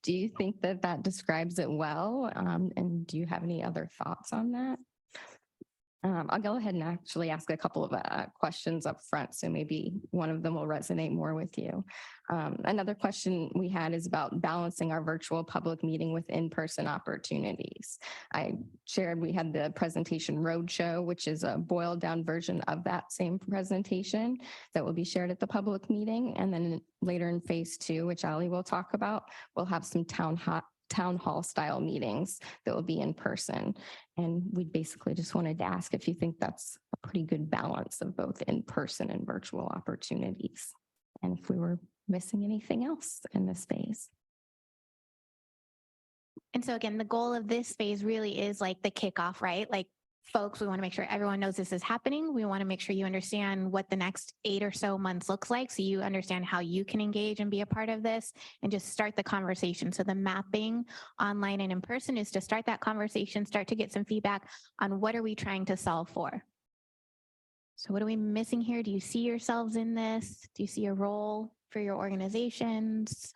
Speaker 16: Do you think that describes it well? And do you have any other thoughts on that? I'll go ahead and actually ask a couple of questions up front, so maybe one of them will resonate more with you. Another question we had is about balancing our virtual public meeting with in-person opportunities. I shared we had the presentation roadshow, which is a boiled down version of that same presentation that will be shared at the public meeting. And then later in phase two, which Ali will talk about, we'll have some town hall style meetings that will be in person. And we basically just wanted to ask if you think that's a pretty good balance of both in-person and virtual opportunities, and if we were missing anything else in this phase.
Speaker 15: And so again, the goal of this phase really is like the kickoff, right? Like, folks, we want to make sure everyone knows this is happening. We want to make sure you understand what the next 8 or so months looks like, so you understand how you can engage and be a part of this and just start the conversation. So the mapping online and in person is to start that conversation, start to get some feedback on what are we trying to solve for. So what are we missing here? Do you see yourselves in this? Do you see a role for your organizations?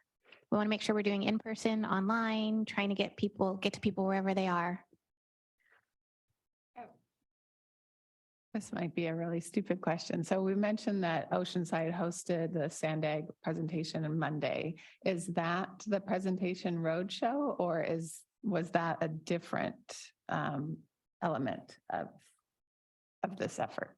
Speaker 15: We want to make sure we're doing in person, online, trying to get to people wherever they are.
Speaker 9: This might be a really stupid question. So we mentioned that Oceanside hosted the SANDAG presentation on Monday. Is that the presentation roadshow, or was that a different
Speaker 19: element of this effort.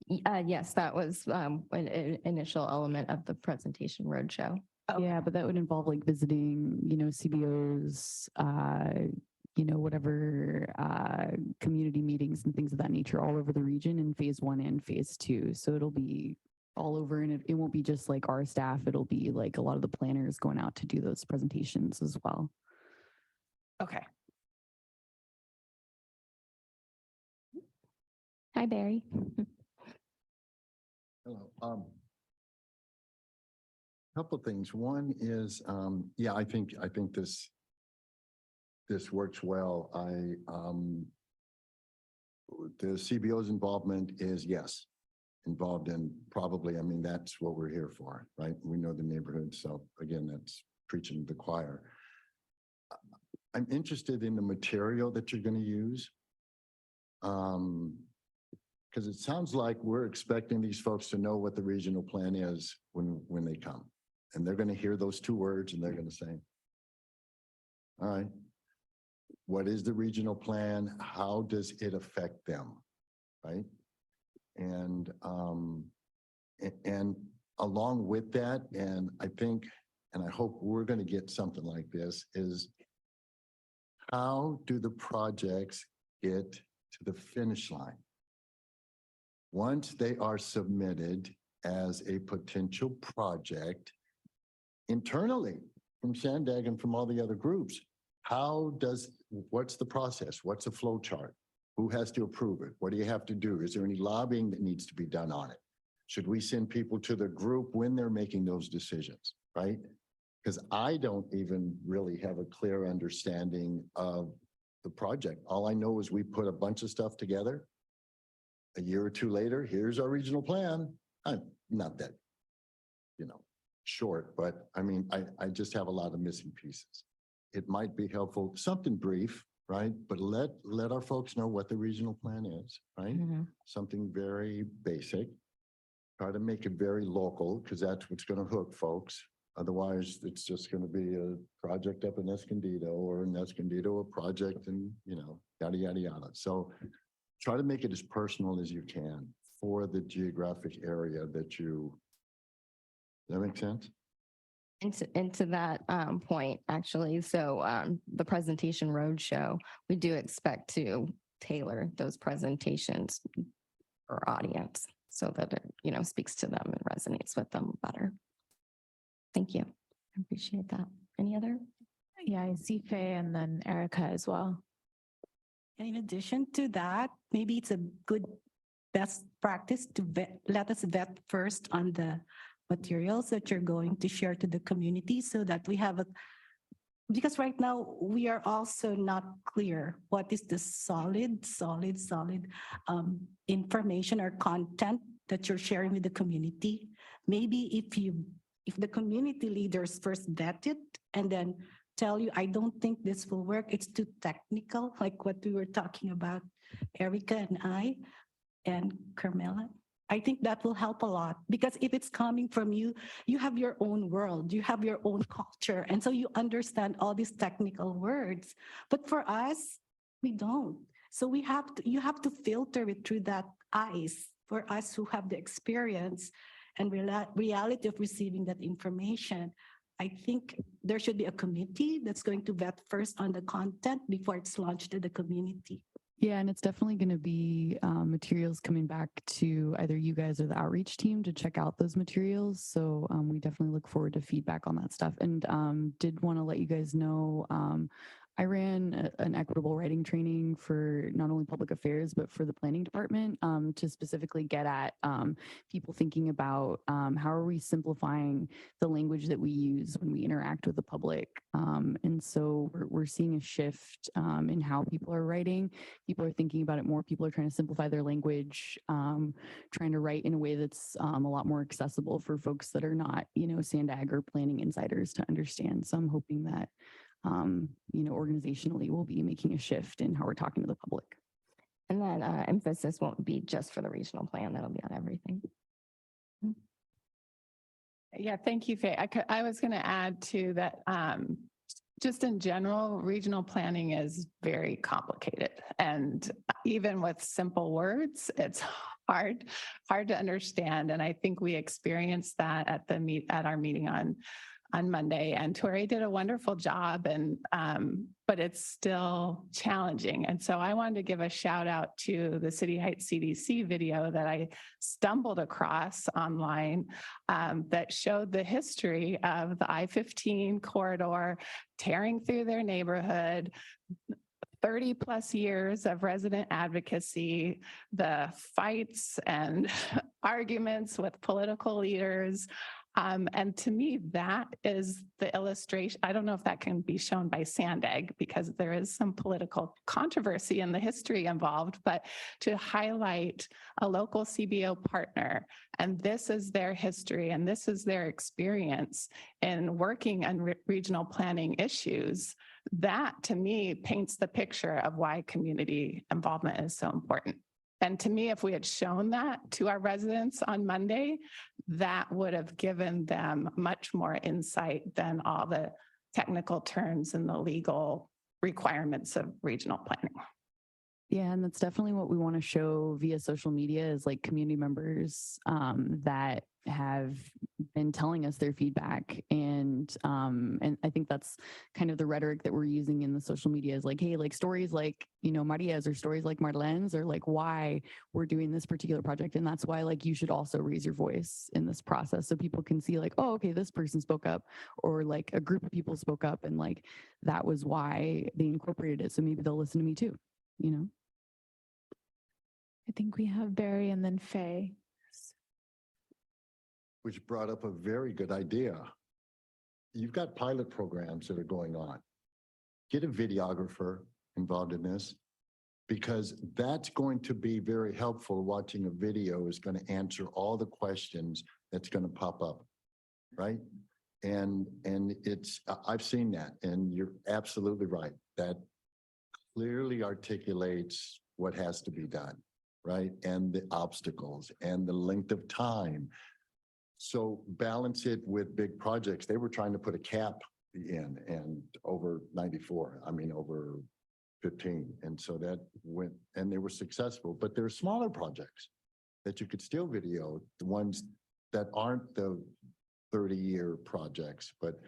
Speaker 16: Yes, that was an initial element of the presentation roadshow.
Speaker 18: Yeah, but that would involve like visiting, CBOs, whatever community meetings and things of that nature all over the region in phase 1 and phase 2. So it'll be all over, and it won't be just like our staff. It'll be like a lot of the planners going out to do those presentations as well.
Speaker 19: Okay.
Speaker 16: Hi, Barry.
Speaker 8: Hello. Couple of things. One is, yeah, I think this works well. The CBO's involvement is, yes, involved in probably, that's what we're here for, right? We know the neighborhood. So again, that's preaching to the choir. I'm interested in the material that you're going to use. Because it sounds like we're expecting these folks to know what the regional plan is when they come. And they're going to hear those 2 words and they're going to say, all right, what is the regional plan? How does it affect them? Right? And along with that, and I think, and I hope we're going to get something like this, is how do the projects get to the finish line? Once they are submitted as a potential project internally from SANDAG and from all the other groups, what's the process? What's the flow chart? Who has to approve it? What do you have to do? Is there any lobbying that needs to be done on it? Should we send people to the group when they're making those decisions, right? Because I don't even really have a clear understanding of the project. All I know is we put a bunch of stuff together. A year or 2 later, here's our regional plan. I'm not that, short, but I just have a lot of missing pieces. It might be helpful, something brief, right? But let our folks know what the regional plan is, right? Something very basic. Try to make it very local, because that's what's going to hook folks. Otherwise, it's just going to be a project up in Escondido, or in Escondido, a project and, yada, yada, yada. So try to make it as personal as you can for the geographic area that you, does that make sense?
Speaker 16: And to that point, actually, so the presentation roadshow, we do expect to tailor those presentations for audience so that it, speaks to them and resonates with them better. Thank you. I appreciate that. Any other?
Speaker 1: Yeah, I see Faye and then Erica as well.
Speaker 5: And in addition to that, maybe it's a good best practice to let us vet first on the materials that you're going to share to the community, so that we have because right now we are also not clear what is the solid information or content that you're sharing with the community. Maybe if the community leaders first vet it and then tell you, I don't think this will work, it's too technical, like what we were talking about, Erica and I and Carmela. I think that will help a lot, because if it's coming from you, you have your own world, you have your own culture. And so you understand all these technical words, but for us, we don't. So you have to filter it through that eyes for us who have the experience and reality of receiving that information. I think there should be a committee that's going to vet first on the content before it's launched to the community.
Speaker 18: Yeah, and it's definitely going to be materials coming back to either you guys or the outreach team to check out those materials. So we definitely look forward to feedback on that stuff. And did want to let you guys know, I ran an equitable writing training for not only public affairs, but for the planning department to specifically get at people thinking about how are we simplifying the language that we use when we interact with the public. And so we're seeing a shift in how people are writing. People are thinking about it more. People are trying to simplify their language, trying to write in a way that's a lot more accessible for folks that are not, SANDAG or planning insiders to understand. So I'm hoping that organizationally we'll be making a shift in how we're talking to the public.
Speaker 16: And that emphasis won't be just for the regional plan, that'll be on everything.
Speaker 19: Yeah, thank you, Faye. I was going to add to that,
Speaker 9: Just in general, regional planning is very complicated. And even with simple words, it's hard to understand. And I think we experienced that at our meeting on Monday, and Tori did a wonderful job, and but it's still challenging. And so I wanted to give a shout out to the City Heights CDC video that I stumbled across online that showed the history of the I-15 corridor tearing through their neighborhood, 30 plus years of resident advocacy, the fights and arguments with political leaders. And to me, that is the illustration. I don't know if that can be shown by SANDAG because there is some political controversy in the history involved, but to highlight a local CBO partner, and this is their history and this is their experience in working on regional planning issues, that to me paints the picture of why community involvement is so important. And to me, if we had shown that to our residents on Monday, that would have given them much more insight than all the technical terms and the legal requirements of regional planning.
Speaker 18: Yeah, and that's definitely what we want to show via social media is like community members that have been telling us their feedback. And I think that's kind of the rhetoric that we're using in the social media is like, hey, like stories like, you know, Maria's or stories like Marlene's or like why we're doing this particular project. And that's why like you should also raise your voice in this process so people can see like, oh, okay, this person spoke up or like a group of people spoke up and like that was why they incorporated it. So maybe they'll listen to me too, you know?
Speaker 1: I think we have Barry and then Faye.
Speaker 8: Which brought up a very good idea. You've got pilot programs that are going on. Get a videographer involved in this because that's going to be very helpful. Watching a video is going to answer all the questions that's going to pop up, right? And it's, I've seen that and you're absolutely right. That clearly articulates what has to be done, right? And the obstacles and the length of time. So balance it with big projects. They were trying to put a cap in and over 94, I mean, over 15. And so that went, and they were successful, but there are smaller projects that you could still video, the ones that aren't the 30-year projects, but,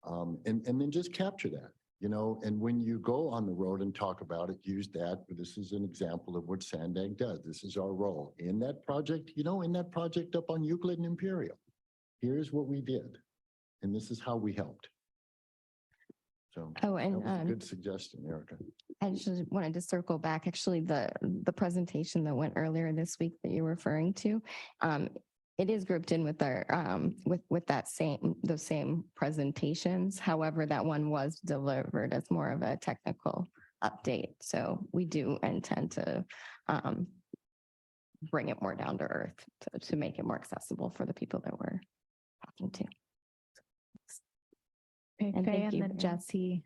Speaker 8: and then just capture that, you know, and when you go on the road and talk about it, use that. This is an example of what SANDAG does. This is our role in that project, you know, in that project up on Euclid and Imperial. Here's what we did. And this is how we helped. So
Speaker 16: Oh, and
Speaker 8: that was a good suggestion, Erica.
Speaker 16: I just wanted to circle back. Actually, the presentation that went earlier this week that you're referring to, it is grouped in with our with that those same presentations. However, that one was delivered as more of a technical update. So we do intend to bring it more down to earth to make it more accessible for the people that we're talking to.
Speaker 1: Okay,
Speaker 16: And
Speaker 1: Faye
Speaker 16: thank
Speaker 1: and
Speaker 16: you,
Speaker 1: then
Speaker 16: Barry.
Speaker 1: Jessie.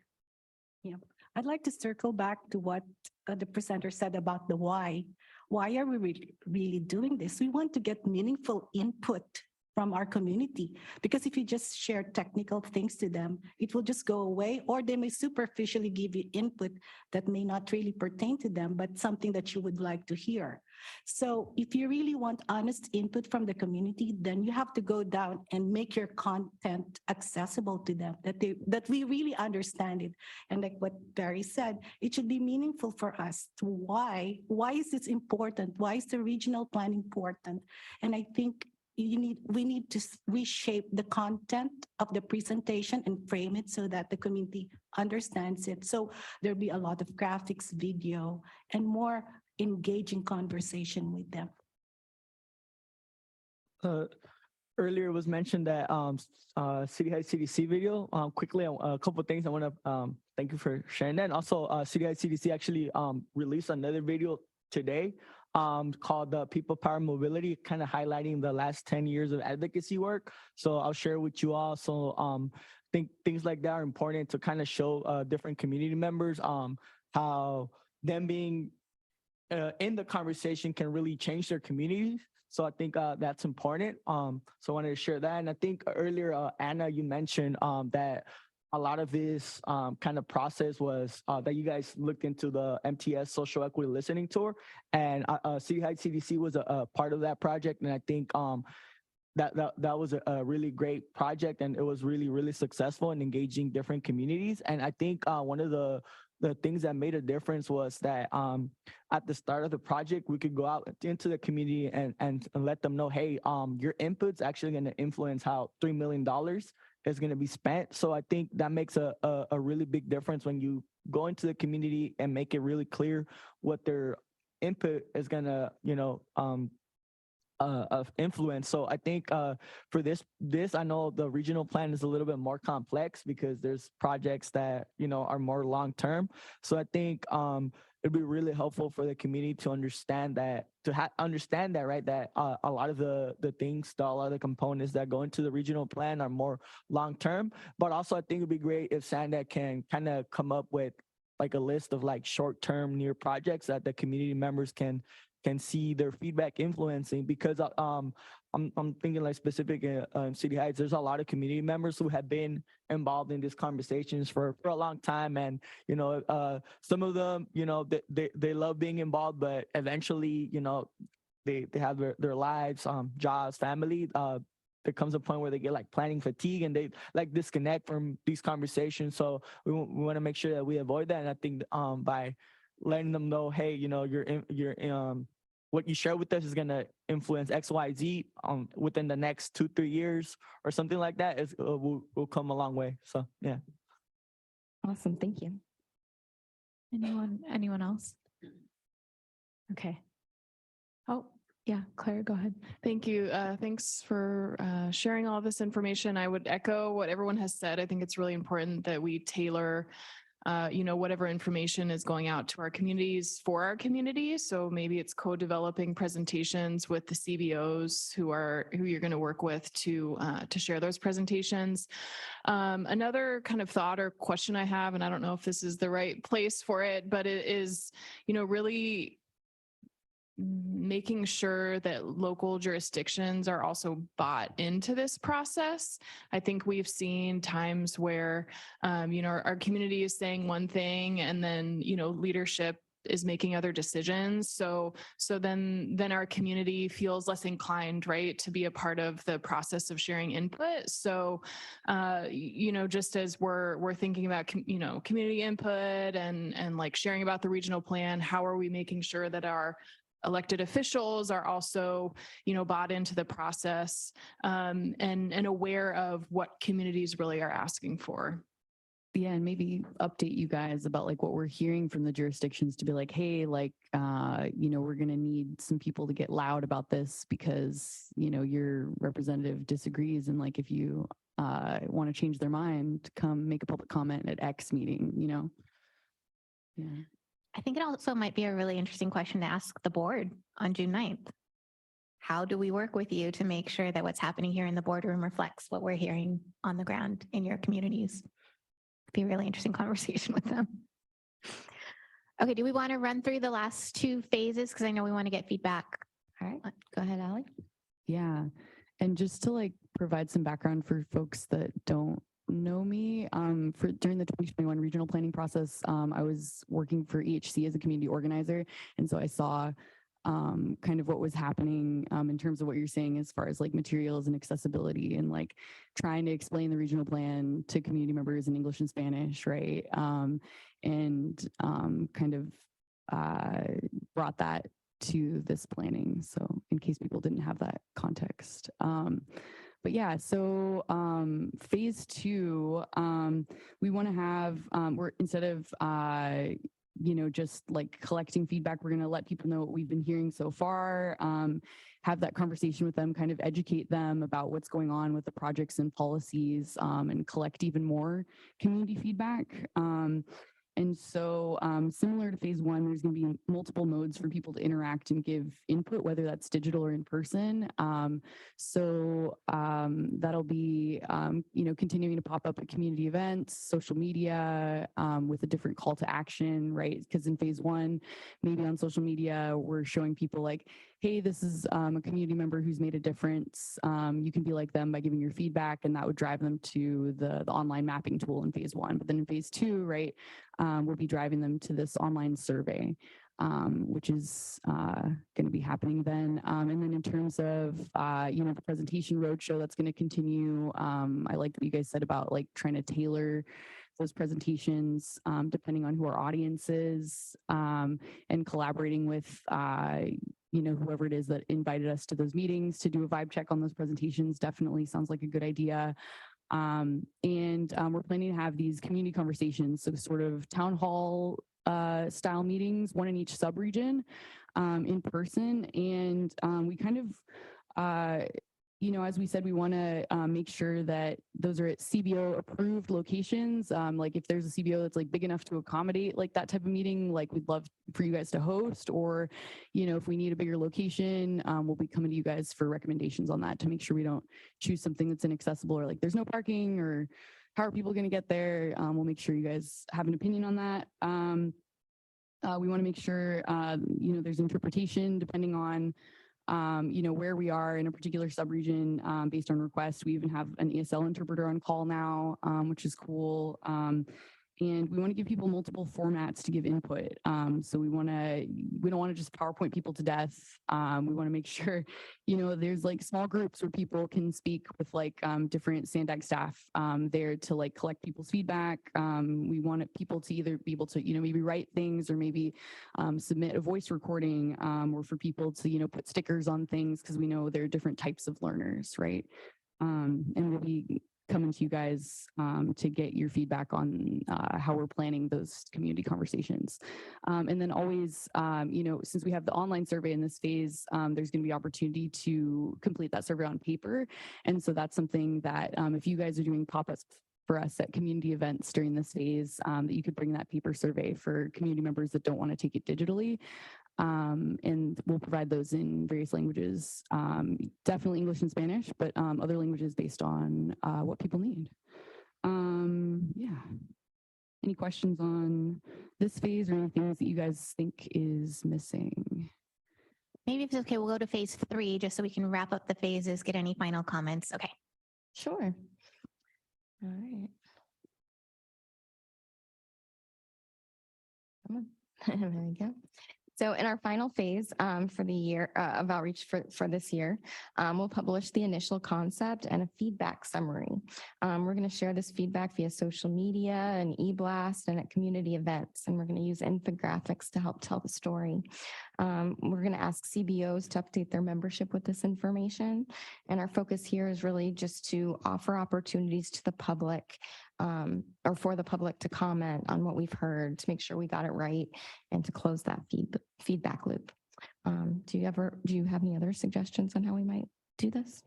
Speaker 5: Yeah, I'd like to circle back to what the presenter said about the why. Why are we really doing this? We want to get meaningful input from our community, because if you just share technical things to them, it will just go away, or they may superficially give you input that may not really pertain to them, but something that you would like to hear. So if you really want honest input from the community, then you have to go down and make your content accessible to them, that we really understand it. And like what Barry said, it should be meaningful for us to why is this important? Why is the regional plan important? And I think we need to reshape the content of the presentation and frame it so that the community understands it. So there'll be a lot of graphics, video, and more engaging conversation with them.
Speaker 20: Earlier it was mentioned that City Heights CDC video. Quickly, a couple of things I want to thank you for sharing that. And also, City Heights CDC actually released another video today called the People Power Mobility, kind of highlighting the last 10 years of advocacy work. So I'll share with you all. So think things like that are important to kind of show different community members how them being in the conversation can really change their communities. So I think that's important. So I wanted to share that. And I think earlier, Anna, you mentioned that a lot of this kind of process was that you guys looked into the MTS Social Equity Listening Tour, and City Heights CDC was a part of that project, and I think that was a really great project, and it was really successful in engaging different communities. And I think one of the things that made a difference was that at the start of the project, we could go out into the community and let them know, hey, your input's actually going to influence how $3 million is going to be spent. So I think that makes a really big difference when you go into the community and make it really clear what their input is going to, of influence. So I think for this, I know the regional plan is a little bit more complex because there's projects that, are more long-term. So I think it'd be really helpful for the community to understand that, right? That a lot of the things, a lot of the components that go into the regional plan are more long-term, but also I think it'd be great if SANDAG can kind of come up with like a list of like short-term near projects that the community members can see their feedback influencing, because I'm thinking like specific in City Heights, there's a lot of community members who have been involved in these conversations for a long time. And, some of them, they love being involved, but eventually, they have their lives, jobs, family. There comes a point where they get like planning fatigue and they like disconnect from these conversations. So we want to make sure that we avoid that. And I think by letting them know, hey, what you share with us is going to influence X, Y, Z within the next 2-3 years or something like that, will come a long way. So, yeah.
Speaker 16: Awesome. Thank you.
Speaker 1: Anyone else? Okay. Oh, yeah, Claire, go ahead.
Speaker 12: Thank you. Thanks for sharing all this information. I would echo what everyone has said. I think it's really important that we tailor whatever information is going out to our communities for our communities. So maybe it's co-developing presentations with the CBOs who you're going to work with to share those presentations. Another kind of thought or question I have, and I don't know if this is the right place for it, but it is, really making sure that local jurisdictions are also bought into this process. I think we've seen times where, our community is saying one thing and then, leadership is making other decisions. So then our community feels less inclined, right, to be a part of the process of sharing input. So, just as we're thinking about, community input and like sharing about the regional plan, how are we making sure that our elected officials are also, bought into the process and aware of what communities really are asking for.
Speaker 18: Yeah, and maybe update you guys about like what we're hearing from the jurisdictions to be like, hey, like, we're going to need some people to get loud about this because, your representative disagrees. And like, if you want to change their mind, come make a public comment at X meeting, Yeah.
Speaker 15: I think it also might be a really interesting question to ask the board on June 9th. How do we work with you to make sure that what's happening here in the boardroom reflects what we're hearing on the ground in your communities? It'd be a really interesting conversation with them. Okay, do we want to run through the last two phases? Because I know we want to get feedback. All right, go ahead, Allie.
Speaker 18: Yeah, and just to like provide some background for folks that don't know me, during the 2021 regional planning process, I was working for EHC as a community organizer. And so I saw kind of what was happening in terms of what you're saying as far as like materials and accessibility and like trying to explain the regional plan to community members in English and Spanish, right? And kind of brought that to this planning. So in case people didn't have that context. But yeah, so phase 2, we want to have, we're instead of, just like collecting feedback, we're going to let people know what we've been hearing so far, have that conversation with them, kind of educate them about what's going on with the projects and policies, and collect even more community feedback. And so similar to phase one, there's going to be multiple modes for people to interact and give input, whether that's digital or in person. That'll be, continuing to pop up at community events, social media, with a different call to action, right? Because in phase one, maybe on social media, we're showing people like, hey, this is a community member who's made a difference. You can be like them by giving your feedback, and that would drive them to the online mapping tool in phase one. But then in phase two, right, we'll be driving them to this online survey, which is going to be happening then. And then in terms of, the presentation roadshow, that's going to continue. I like what you guys said about like trying to tailor those presentations depending on who our audience is, and collaborating with whoever it is that invited us to those meetings to do a vibe check on those presentations. Definitely sounds like a good idea. We're planning to have these community conversations, so sort of town hall style meetings, one in each sub-region, in person. And we kind of, as we said, we want to make sure that those are at CBO approved locations. Like if there's a CBO that's like big enough to accommodate like that type of meeting, like we'd love for you guys to host, or, if we need a bigger location, we'll be coming to you guys for recommendations on that to make sure we don't choose something that's inaccessible or like there's no parking or how are people going to get there. We'll make sure you guys have an opinion on that. We want to make sure, there's interpretation depending on where we are in a particular subregion based on request. We even have an ESL interpreter on call now, which is cool. And we want to give people multiple formats to give input. So we don't want to just PowerPoint people to death. We want to make sure, there's like small groups where people can speak with like different SANDAG staff there to like collect people's feedback. We want people to either be able to, maybe write things or maybe submit a voice recording, or for people to, put stickers on things because we know there are different types of learners, right? And we'll be coming to you guys to get your feedback on how we're planning those community conversations. And then always, since we have the online survey in this phase, there's going to be opportunity to complete that survey on paper. And so that's something that if you guys are doing pop-ups for us at community events during this phase, that you could bring that paper survey for community members that don't want to take it digitally. And we'll provide those in various languages, definitely English and Spanish, but other languages based on what people need. Yeah. Any questions on this phase or any things that you guys think is missing?
Speaker 15: Maybe if it's okay, we'll go to phase 3 just so we can wrap up the phases, get any final comments. Okay.
Speaker 16: Sure. All right. Come on. There we go. So in our final phase for the year of outreach for this year, we'll publish the initial concept and a feedback summary. We're going to share this feedback via social media and e-blast and at community events, and we're going to use infographics to help tell the story. We're going to ask CBOs to update their membership with this information. And our focus here is really just to offer opportunities to the public or for the public to comment on what we've heard to make sure we got it right and to close that feedback loop. Do you have any other suggestions on how we might do this?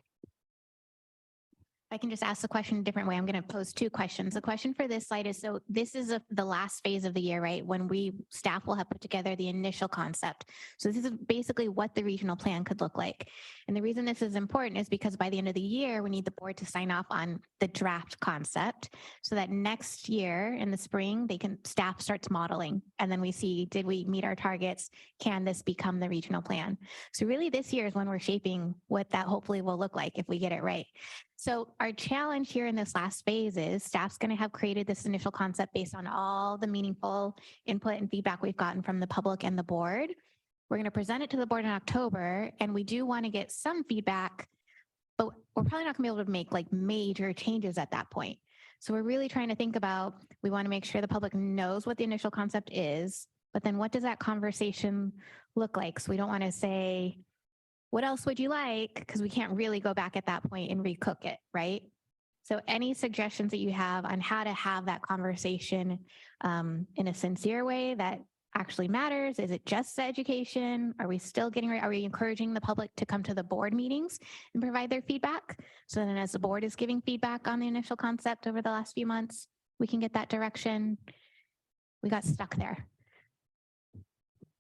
Speaker 15: I can just ask the question a different way. I'm going to pose 2 questions. The question for this slide is, so this is the last phase of the year, right? When staff will have put together the initial concept. So this is basically what the regional plan could look like. And the reason this is important is because by the end of the year, we need the board to sign off on the draft concept so that next year in the spring, staff starts modeling. And then we see, did we meet our targets? Can this become the regional plan? So really this year is when we're shaping what that hopefully will look like if we get it right. So our challenge here in this last phase is staff's going to have created this initial concept based on all the meaningful input and feedback we've gotten from the public and the board. We're going to present it to the board in October, and we do want to get some feedback, but we're probably not going to be able to make like major changes at that point. So we're really trying to think about, we want to make sure the public knows what the initial concept is, but then what does that conversation look like? So we don't want to say, what else would you like? Because we can't really go back at that point and recook it, right? So any suggestions that you have on how to have that conversation in a sincere way that actually matters? Is it just education? Are we still are we encouraging the public to come to the board meetings and provide their feedback? So then as the board is giving feedback on the initial concept over the last few months, we can get that direction. we got stuck there.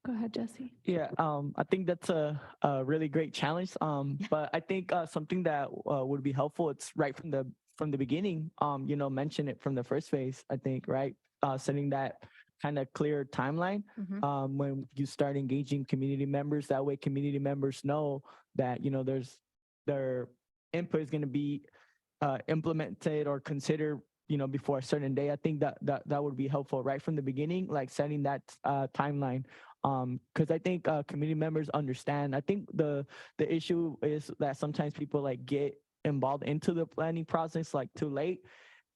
Speaker 1: Go ahead, Jesse.
Speaker 20: Yeah, I think that's a really great challenge. But I think something that would be helpful, it's right from the beginning, mention it from the first phase, I think, right? Setting that kind of clear timeline when you start engaging community members. That way community members know that, their input is going to be implemented or considered, before a certain day. I think that would be helpful right from the beginning, like setting that timeline. Because I think community members understand. I think the issue is that sometimes people like get involved into the planning process like too late,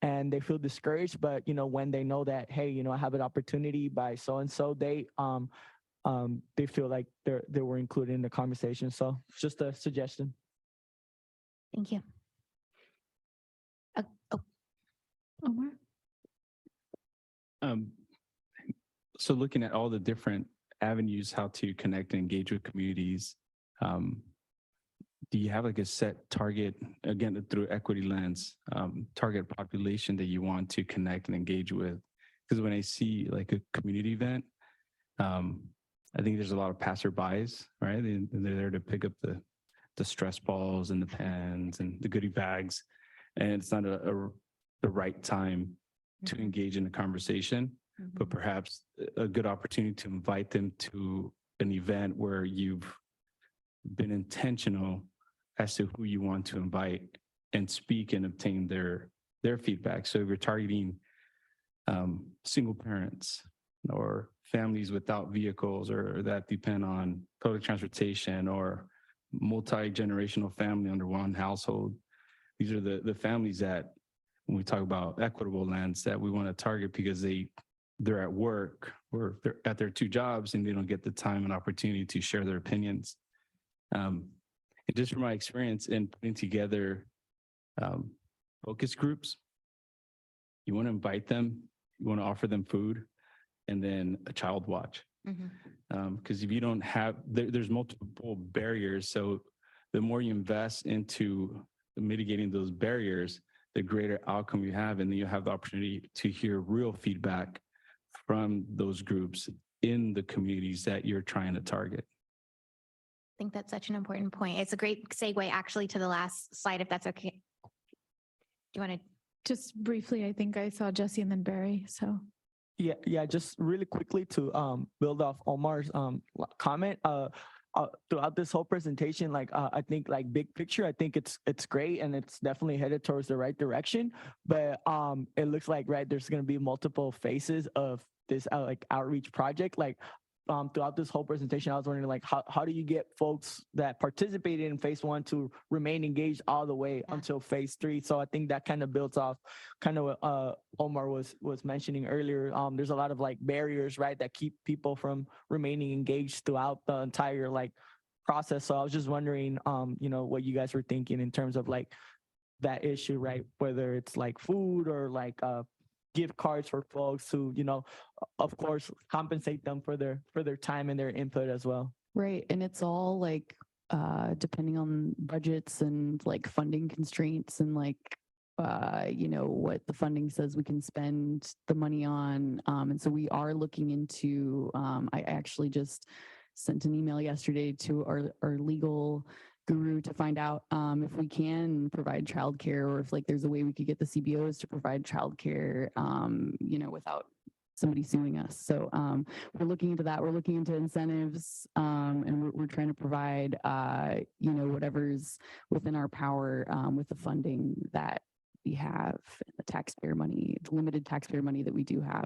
Speaker 20: and they feel discouraged. But when they know that, hey, I have an opportunity by so and so date, they feel like they were included in the conversation. So just a suggestion.
Speaker 15: Thank you.
Speaker 1: Omar?
Speaker 4: So looking at all the different avenues how to connect and engage with communities, do you have like a set target, again, through equity lens, target population that you want to connect and engage with? Because when I see like a community event, I think there's a lot of passerbys, right? They're there to pick up the stress balls and the pens and the goodie bags, and it's not the right time to engage in a conversation, but perhaps a good opportunity to invite them to an event where you've been intentional as to who you want to invite and speak and obtain their feedback. So if you're targeting single parents or families without vehicles or that depend on public transportation, or multi-generational family under one household, these are the families that, when we talk about equitable lens, that we want to target because they're at work or they're at their two jobs and they don't get the time and opportunity to share their opinions. And just from my experience in putting together focus groups, you want to invite them, you want to offer them food, and then a child watch. Because if you don't have, there's multiple barriers. So the more you invest into mitigating those barriers, the greater outcome you have. And then you have the opportunity to hear real feedback from those groups in the communities that you're trying to target.
Speaker 15: I think that's such an important point. It's a great segue actually to the last slide, if that's okay. Do you want to?
Speaker 1: Just briefly, I think I saw Jesse and then Barry, so.
Speaker 20: Yeah, just really quickly to build off Omar's comment. Throughout this whole presentation, I think big picture, I think it's great and it's definitely headed towards the right direction. But it looks like there's going to be multiple phases of this outreach project. Throughout this whole presentation, I was wondering how do you get folks that participated in phase 1 to remain engaged all the way until phase 3? So I think that kind of builds off kind of what Omar was mentioning earlier. There's a lot of barriers, right, that keep people from remaining engaged throughout the entire process. So I was just wondering, what you guys were thinking in terms of that issue, right? Whether it's food or gift cards for folks who, of course, compensate them for their time and their input as well.
Speaker 18: Right. And it's all depending on budgets and funding constraints and what the funding says we can spend the money on. And so we are looking into, I actually just sent an email yesterday to our legal guru to find out if we can provide childcare, or if there's a way we could get the CBOs to provide childcare, without somebody suing us. So we're looking into that. We're looking into incentives, and we're trying to provide, whatever's within our power with the funding that we have, the taxpayer money, the limited taxpayer money that we do have.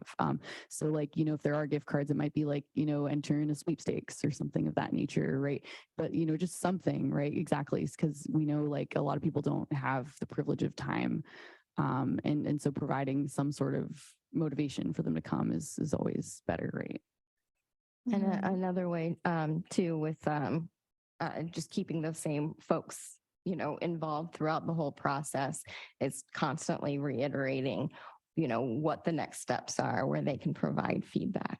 Speaker 18: So if there are gift cards, it might be enter in a sweepstakes or something of that nature, right? But, just something, right? Exactly. Because we know a lot of people don't have the privilege of time. And so providing some sort of motivation for them to come is always better, right?
Speaker 16: And another way too, with just keeping those same folks involved throughout the whole process, is constantly reiterating, what the next steps are, where they can provide feedback.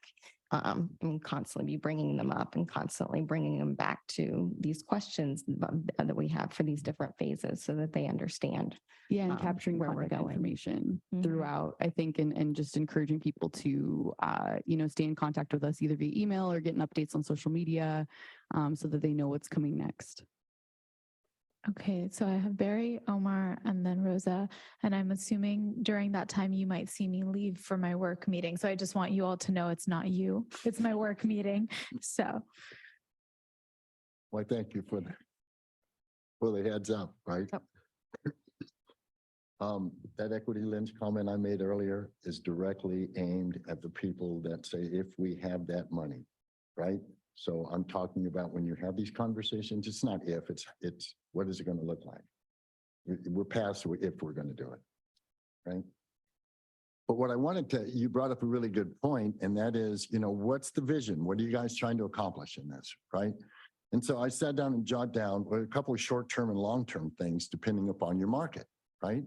Speaker 6: and constantly be bringing them up and constantly bringing them back to these questions that we have for these different phases so that they understand.
Speaker 18: Yeah, and capturing
Speaker 6: where we're
Speaker 18: contact
Speaker 6: going.
Speaker 18: information
Speaker 6: Mhm.
Speaker 18: throughout, I think, and just encouraging people to, stay in contact with us either via email or getting updates on social media, so that they know what's coming next.
Speaker 1: Okay, so I have Barry, Omar, and then Rosa, and I'm assuming during that time you might see me leave for my work meeting. So I just want you all to know it's not you, it's my work meeting. So,
Speaker 8: Well, thank you for the heads up, right?
Speaker 6: Yep.
Speaker 8: That equity lens comment I made earlier is directly aimed at the people that say, if we have that money, right? So I'm talking about when you have these conversations, it's not if, it's what is it going to look like? We're past if we're going to do it, right? But what I wanted to, you brought up a really good point, and that is, what's the vision? What are you guys trying to accomplish in this, right? And so I sat down and jotted down a couple of short-term and long-term things depending upon your market, right?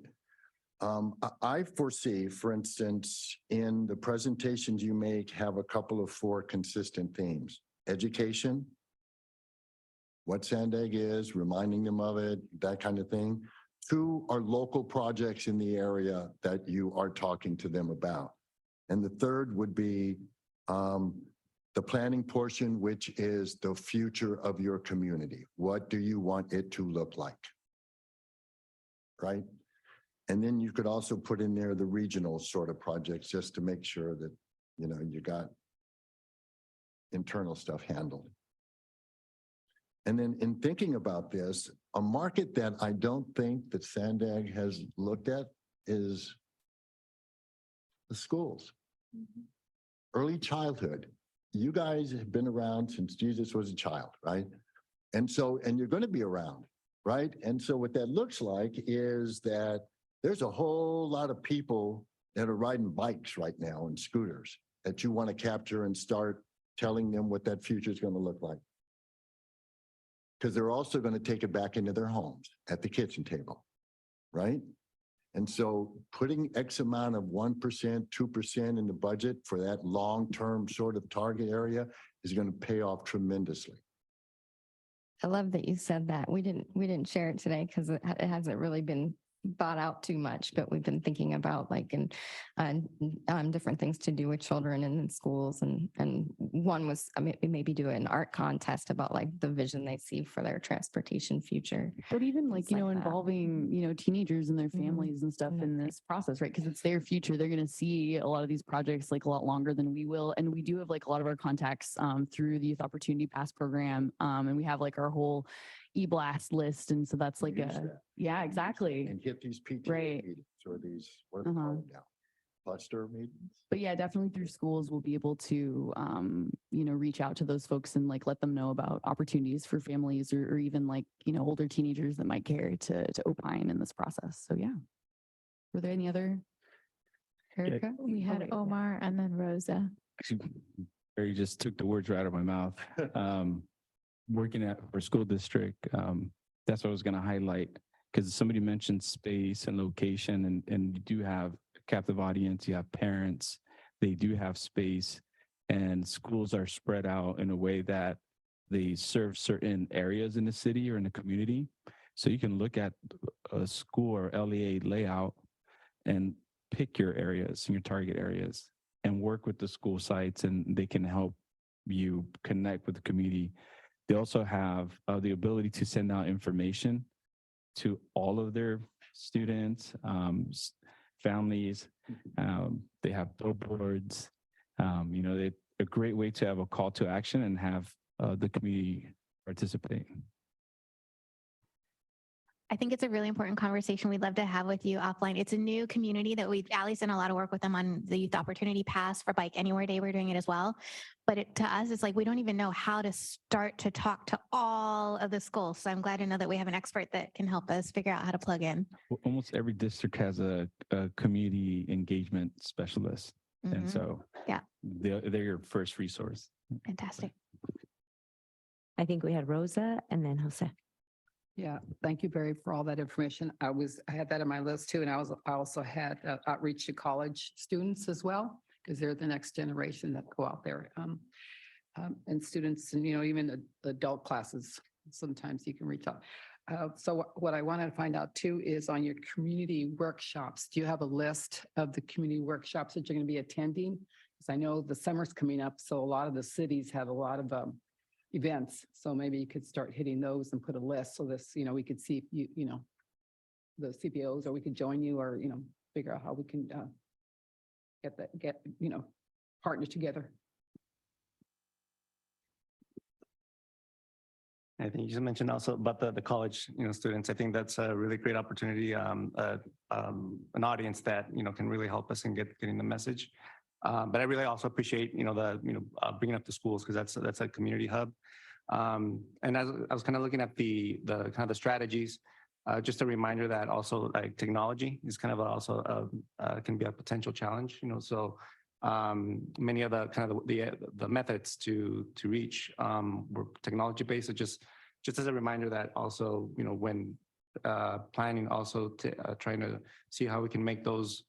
Speaker 8: I foresee, for instance, in the presentations you make, have a couple of 4 consistent themes. Education, what SANDAG is, reminding them of it, that kind of thing. 2 are local projects in the area that you are talking to them about. And the 3rd would be the planning portion, which is the future of your community. What do you want it to look like? Right? And then you could also put in there the regional sort of projects just to make sure that, you got internal stuff handled. And then in thinking about this, a market that I don't think that SANDAG has looked at is the schools. Early childhood. You guys have been around since Jesus was a child, right? And you're going to be around, right? And so what that looks like is that there's a whole lot of people that are riding bikes right now and scooters that you want to capture and start telling them what that future is going to look like. Because they're also going to take it back into their homes at the kitchen table, right? And so putting X amount of 1%, 2% in the budget for that long-term sort of target area is going to pay off tremendously.
Speaker 6: I love that you said that. We didn't share it today because it hasn't really been thought out too much, but we've been thinking about different things to do with children and in schools. And one was maybe do an art contest about the vision they see for their transportation future.
Speaker 18: But even
Speaker 6: that.
Speaker 18: involving, teenagers and their families and stuff in this process, right? Because it's their future. They're going to see a lot of these projects a lot longer than we will. And we do have a lot of our contacts through the Youth Opportunity Pass program. And we have our whole e-blast list. And so that's yeah, exactly.
Speaker 8: And get these PTA
Speaker 18: Right.
Speaker 8: meetings or these, what are they called now? Cluster meetings?
Speaker 18: But yeah, definitely through schools, we'll be able to, reach out to those folks and let them know about opportunities for families or even older teenagers that might care to opine in this process. So yeah. Were there any other? Erica?
Speaker 1: we had Omar and then Rosa.
Speaker 4: Actually, Barry just took the words right out of my mouth. Working for school district, that's what I was going to highlight, because somebody mentioned space and location, and you do have a captive audience, you have parents, they do have space, and schools are spread out in a way that they serve certain areas in the city or in the community. So you can look at a school or LEA layout and pick your areas and your target areas and work with the school sites, and they can help you connect with the community. They also have the ability to send out information to all of their students, families. They have billboards. They're a great way to have a call to action and have the community participate.
Speaker 15: I think it's a really important conversation we'd love to have with you offline. It's a new community that Allie's done a lot of work with them on the Youth Opportunity Pass for Bike Anywhere Day. We're doing it as well. But to us, it's we don't even know how to start to talk to all of the schools. So I'm glad to know that we have an expert that can help us figure out how to plug in.
Speaker 4: Well, almost every district has a community engagement specialist. And so
Speaker 15: yeah,
Speaker 4: they're your first resource.
Speaker 15: Fantastic.
Speaker 10: I think we had Rosa and then Jose.
Speaker 9: Yeah, thank you, Barry, for all that information. I had that on my list too, and I also had outreach to college students as well. because they're the next generation that go out there. And students and, even the adult classes, sometimes you can reach out. So what I wanted to find out too is on your community workshops, do you have a list of the community workshops that you're going to be attending? Because I know the summer's coming up, so a lot of the cities have a lot of events. So maybe you could start hitting those and put a list so this, we could see if the CPOs, or we could join you, or, figure out how we can get partner together.
Speaker 21: I think you just mentioned also about the college, students. I think that's a really great opportunity, an audience that, can really help us in getting the message. But I really also appreciate, bringing up the schools, because that's a community hub. And as I was kind of looking at the strategies, just a reminder that also like technology is kind of also can be a potential challenge, so many of the methods to reach were technology based. So just as a reminder that also, when planning, also trying to see how we can make those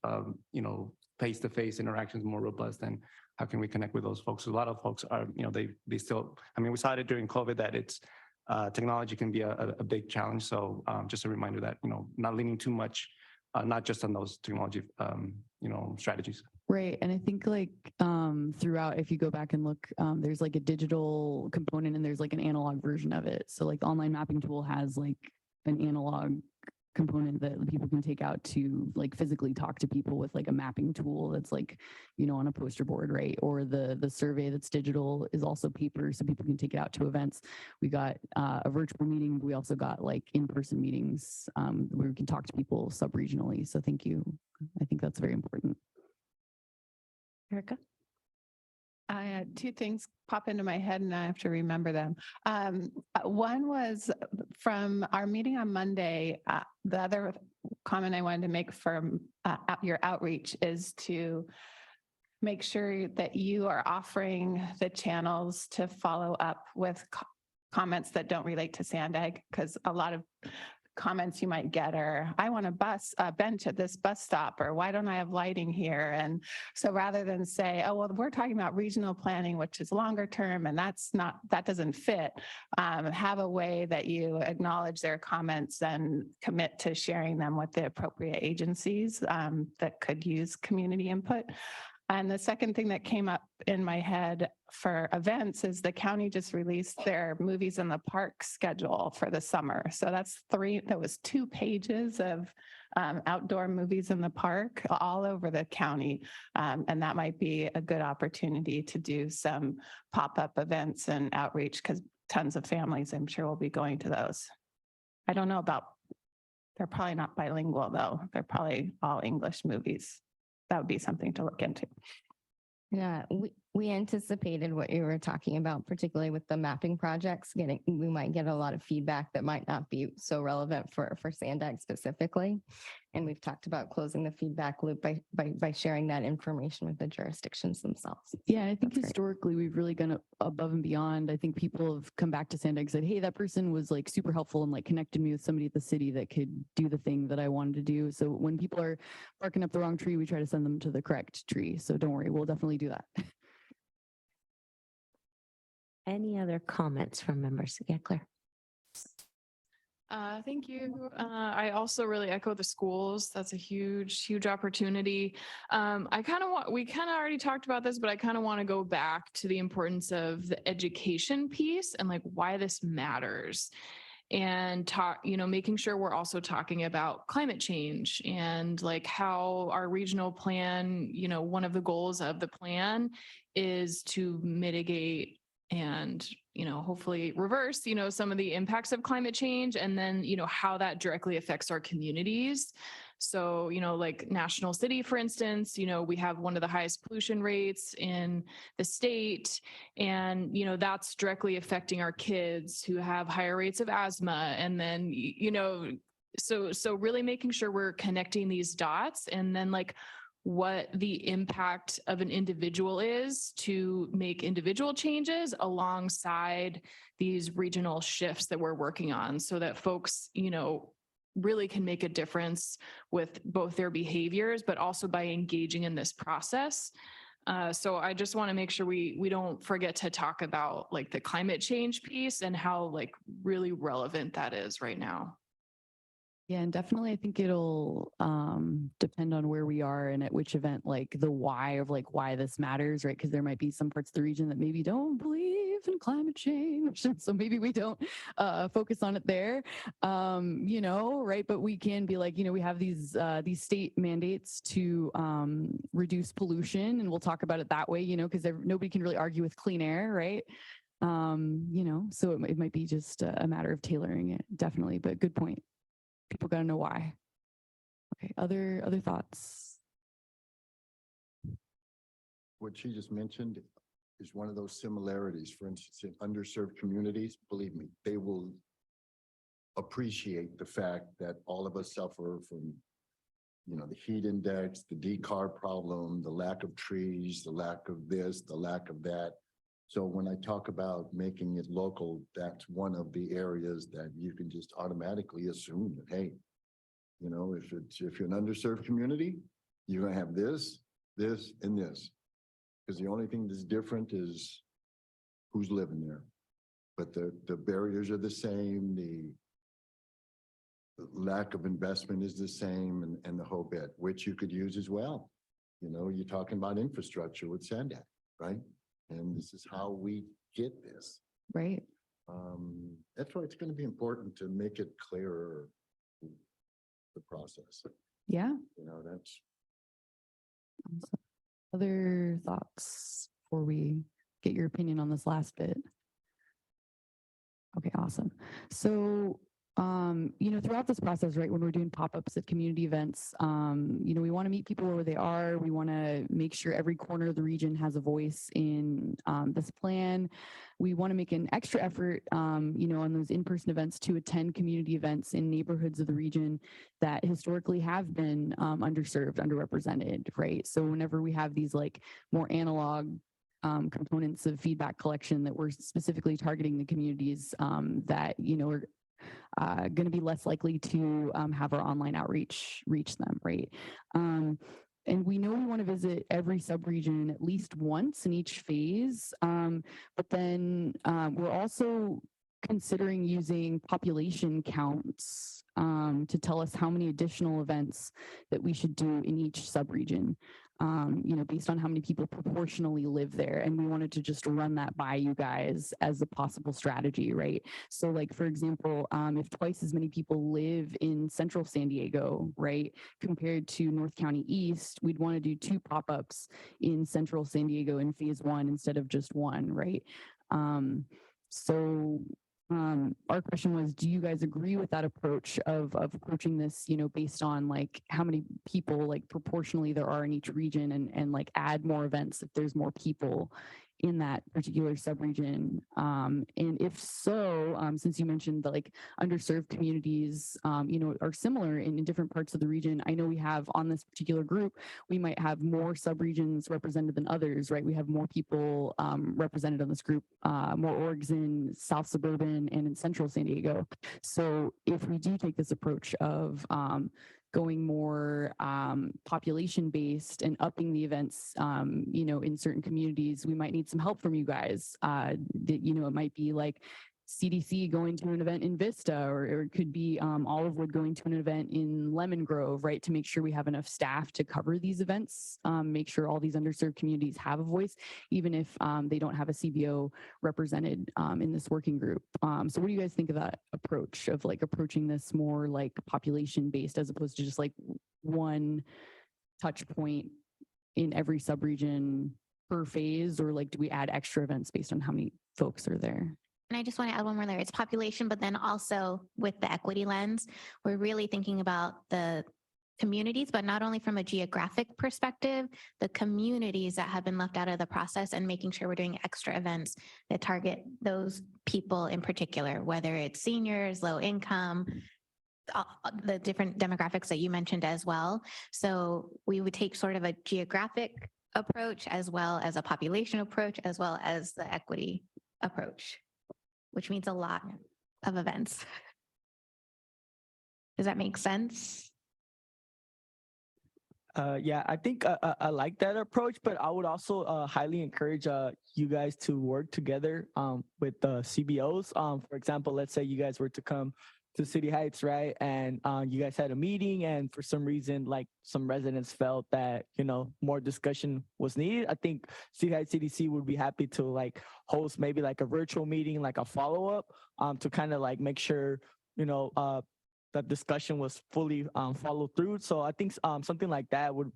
Speaker 21: face-to-face interactions more robust, and how can we connect with those folks. A lot of folks are, they still, we saw it during COVID that it's technology can be a big challenge. So just a reminder that, not leaning too much, not just on those technology, strategies.
Speaker 18: Right. And I think throughout, if you go back and look, there's like a digital component and there's like an analog version of it. So like the online mapping tool has like an analog component that people can take out to like physically talk to people with like a mapping tool that's like, on a poster board, right? Or the survey that's digital is also paper, so people can take it out to events. We got a virtual meeting. We also got like in-person meetings where we can talk to people sub-regionally. So thank you. I think that's very important.
Speaker 2: Erica?
Speaker 19: I had two things pop into my head and I have to remember them. One was from our meeting on Monday. The other comment I wanted to make from your outreach is to make sure that you are offering the channels to follow up with comments that don't relate to SANDAG, because a lot of comments you might get are, I want a bench at this bus stop, or why don't I have lighting here? And so rather than say, oh, well, we're talking about regional planning, which is longer term, and that doesn't fit, have a way that you acknowledge their comments and commit to sharing them with the appropriate agencies that could use community input. And the second thing that came up in my head for events is the county just released their movies in the park schedule for the summer. So that was 2 pages of outdoor movies in the park all over the county. And that might be a good opportunity to do some pop-up events and outreach, because tons of families, I'm sure, will be going to those. I don't know they're probably not bilingual though. They're probably all English movies. That would be something to look into.
Speaker 16: Yeah, we anticipated what you were talking about, particularly with the mapping projects. We might get a lot of feedback that might not be so relevant for SANDAG specifically. And we've talked about closing the feedback loop by sharing that information with the jurisdictions themselves.
Speaker 18: Yeah, and I think historically we've really gone above and beyond. I think people have come back to SANDAG and said, hey, that person was like super helpful and like connected me with somebody at the city that could do the thing that I wanted to do. So when people are barking up the wrong tree, we try to send them to the correct tree. So don't worry, we'll definitely do that.
Speaker 2: Any other comments from members? Yeah, Claire.
Speaker 12: Thank you. I also really echo the schools. That's a huge opportunity. We kind of already talked about this, but I kind of want to go back to the importance of the education piece and like why this matters, and making sure we're also talking about climate change and like how our regional plan, one of the goals of the plan is to mitigate and hopefully reverse some of the impacts of climate change, and then how that directly affects our communities. So like National City, for instance, we have one of the highest pollution rates in the state, and that's directly affecting our kids who have higher rates of asthma. And then so really making sure we're connecting these dots, and then like what the impact of an individual is to make individual changes alongside these regional shifts that we're working on, so that folks, really can make a difference with both their behaviors, but also by engaging in this process. So I just want to make sure we don't forget to talk about like the climate change piece and how like really relevant that is right now.
Speaker 18: Yeah, and definitely I think it'll depend on where we are and at which event, like the why of like why this matters, right? Because there might be some parts of the region that maybe don't believe in climate change. So maybe we don't focus on it there, you know, right? But we can be like, you know, we have these state mandates to reduce pollution, and we'll talk about it that way, you know, because nobody can really argue with clean air, right? You know, so it might be just a matter of tailoring it, definitely, but good point. People got to know why. Okay, other thoughts?
Speaker 8: What she just mentioned is one of those similarities. For instance, in underserved communities, believe me, they will appreciate the fact that all of us suffer from, you know, the heat index, the decarb problem, the lack of trees, the lack of this, the lack of that. So when I talk about making it local, that's one of the areas that you can just automatically assume that, hey, you know, if you're an underserved community, you're gonna have this, this, and this. Because the only thing that's different is who's living there. But the barriers are the same, the lack of investment is the same, and the whole bit, which you could use as well. You know, you're talking about infrastructure with SANDAG, right? And this is how we get this.
Speaker 18: Right.
Speaker 8: That's why it's going to be important to make it clearer, the process.
Speaker 18: Yeah.
Speaker 8: You know, that's.
Speaker 18: Other thoughts before we get your opinion on this last bit? Okay, awesome. So, you know, throughout this process, right, when we're doing pop-ups at community events, you know, we want to meet people where they are. We want to make sure every corner of the region has a voice in this plan. We want to make an extra effort, you know, on those in-person events to attend community events in neighborhoods of the region that historically have been underserved, underrepresented, right? So whenever we have these like more analog components of feedback collection that we're specifically targeting the communities that, you know, are going to be less likely to have our online outreach reach them, right? And we know we want to visit every subregion at least once in each phase, but then we're also considering using population counts to tell us how many additional events that we should do in each subregion. You know, based on how many people proportionally live there. And we wanted to just run that by you guys as a possible strategy, right? So like, for example, if twice as many people live in central San Diego, right, compared to North County East, we'd want to do 2 pop-ups in central San Diego in phase 1 instead of just 1, right? Our question was, do you guys agree with that approach of approaching this, you know, based on like how many people like proportionally there are in each region, and like add more events if there's more people in that particular subregion? And if so, since you mentioned that like underserved communities, you know, are similar in different parts of the region, I know we have on this particular group, we might have more subregions represented than others, right? We have more people represented on this group, more orgs in South Suburban and in Central San Diego. So if we do take this approach of going more population based and upping the events, you know, in certain communities, we might need some help from you guys. You know, it might be like CDC going to an event in Vista, or it could be Olivewood going to an event in Lemon Grove, right, to make sure we have enough staff to cover these events, make sure all these underserved communities have a voice, even if they don't have a CBO represented in this working group. So what do you guys think of that approach of like approaching this more like population based as opposed to just like one touch point in every subregion per phase, or like do we add extra events based on how many folks are there?
Speaker 15: And I just want to add one more layer. It's population, but then also with the equity lens, we're really thinking about the communities, but not only from a geographic perspective, the communities that have been left out of the process, and making sure we're doing extra events that target those people in particular, whether it's seniors, low income, the different demographics that you mentioned as well. So we would take sort of a geographic approach as well as a population approach, as well as the equity approach, which means a lot of events. Does that make sense?
Speaker 20: Yeah, I think I like that approach, but I would also highly encourage you guys to work together with the CBOs. For example, let's say you guys were to come to City Heights, right? And you guys had a meeting, and for some reason, like some residents felt that, you know, more discussion was needed. I think City Heights CDC would be happy to like host maybe like a virtual meeting, like a follow-up to kind of like make sure, you know, that discussion was fully followed through. So I think something like that would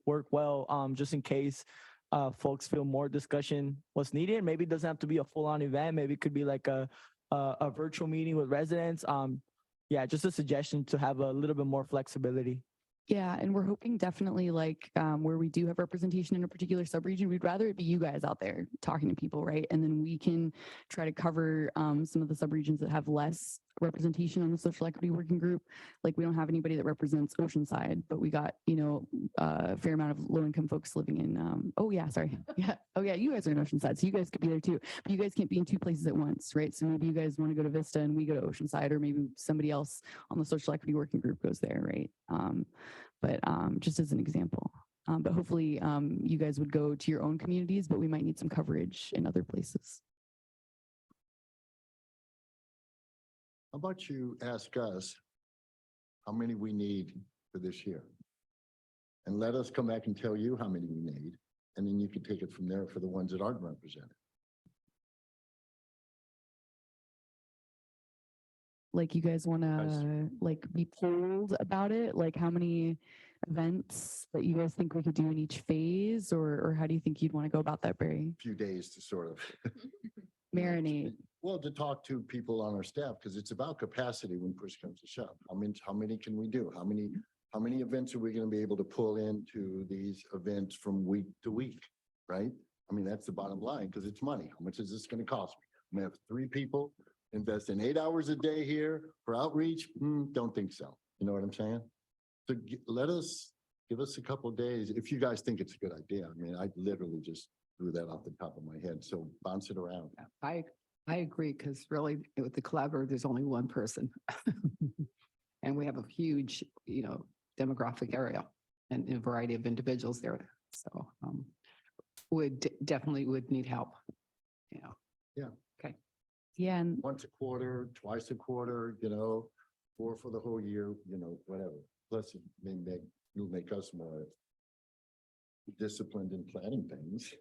Speaker 20: work well, just in case folks feel more discussion was needed. Maybe it doesn't have to be a full-on event. Maybe it could be like a virtual meeting with residents. Yeah, just a suggestion to have a little bit more flexibility.
Speaker 18: Yeah, and we're hoping definitely like where we do have representation in a particular subregion, we'd rather it be you guys out there talking to people, right? And then we can try to cover some of the subregions that have less representation on the social equity working group. Like we don't have anybody that represents Oceanside, but we got, you know, a fair amount of low-income folks living in, oh yeah, sorry. Yeah. Oh yeah, you guys are in Oceanside, so you guys could be there too. But you guys can't be in two places at once, right? So maybe you guys want to go to Vista and we go to Oceanside, or maybe somebody else on the social equity working group goes there, right? But just as an example. But hopefully you guys would go to your own communities, but we might need some coverage in other places.
Speaker 8: How about you ask us how many we need for this year? And let us come back and tell you how many we need. And then you can take it from there for the ones that aren't represented.
Speaker 18: Like you guys want to like be polled about it? Like how many events that you guys think we could do in each phase, or how do you think you'd want to go about that, Barry?
Speaker 8: A few days to sort of
Speaker 18: marinate.
Speaker 8: Well, to talk to people on our staff, because it's about capacity when push comes to shove. How many can we do? How many events are we going to be able to pull into these events from week to week, right? I mean, that's the bottom line, because it's money. How much is this going to cost me? I'm going to have 3 people investing 8 hours a day here for outreach. Don't think so. You know what I'm saying? So give us a couple of days. If you guys think it's a good idea. I mean, I literally just threw that off the top of my head. So bounce it around.
Speaker 9: I agree, because really with the collaborative, there's only one person. And we have a huge, you know, demographic area and a variety of individuals there. So definitely would need help, you know.
Speaker 8: Yeah.
Speaker 9: Okay.
Speaker 18: Yeah. And
Speaker 8: once a quarter, twice a quarter, you know, or for the whole year, you know, whatever. Plus it'll make us more disciplined in planning things.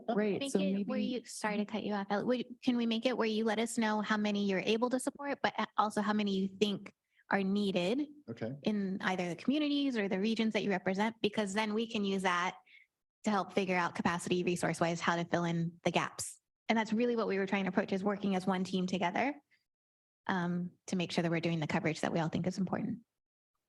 Speaker 18: Right.
Speaker 15: Make
Speaker 18: So
Speaker 15: it
Speaker 18: maybe
Speaker 15: where you, sorry to cut you off. Can we make it where you let us know how many you're able to support, but also how many you think are needed in either the communities or the regions that you represent? Because then we can use that to help figure out capacity resource wise how to fill in the gaps. And that's really what we were trying to approach, is working as one team together to make sure that we're doing the coverage that we all think is important.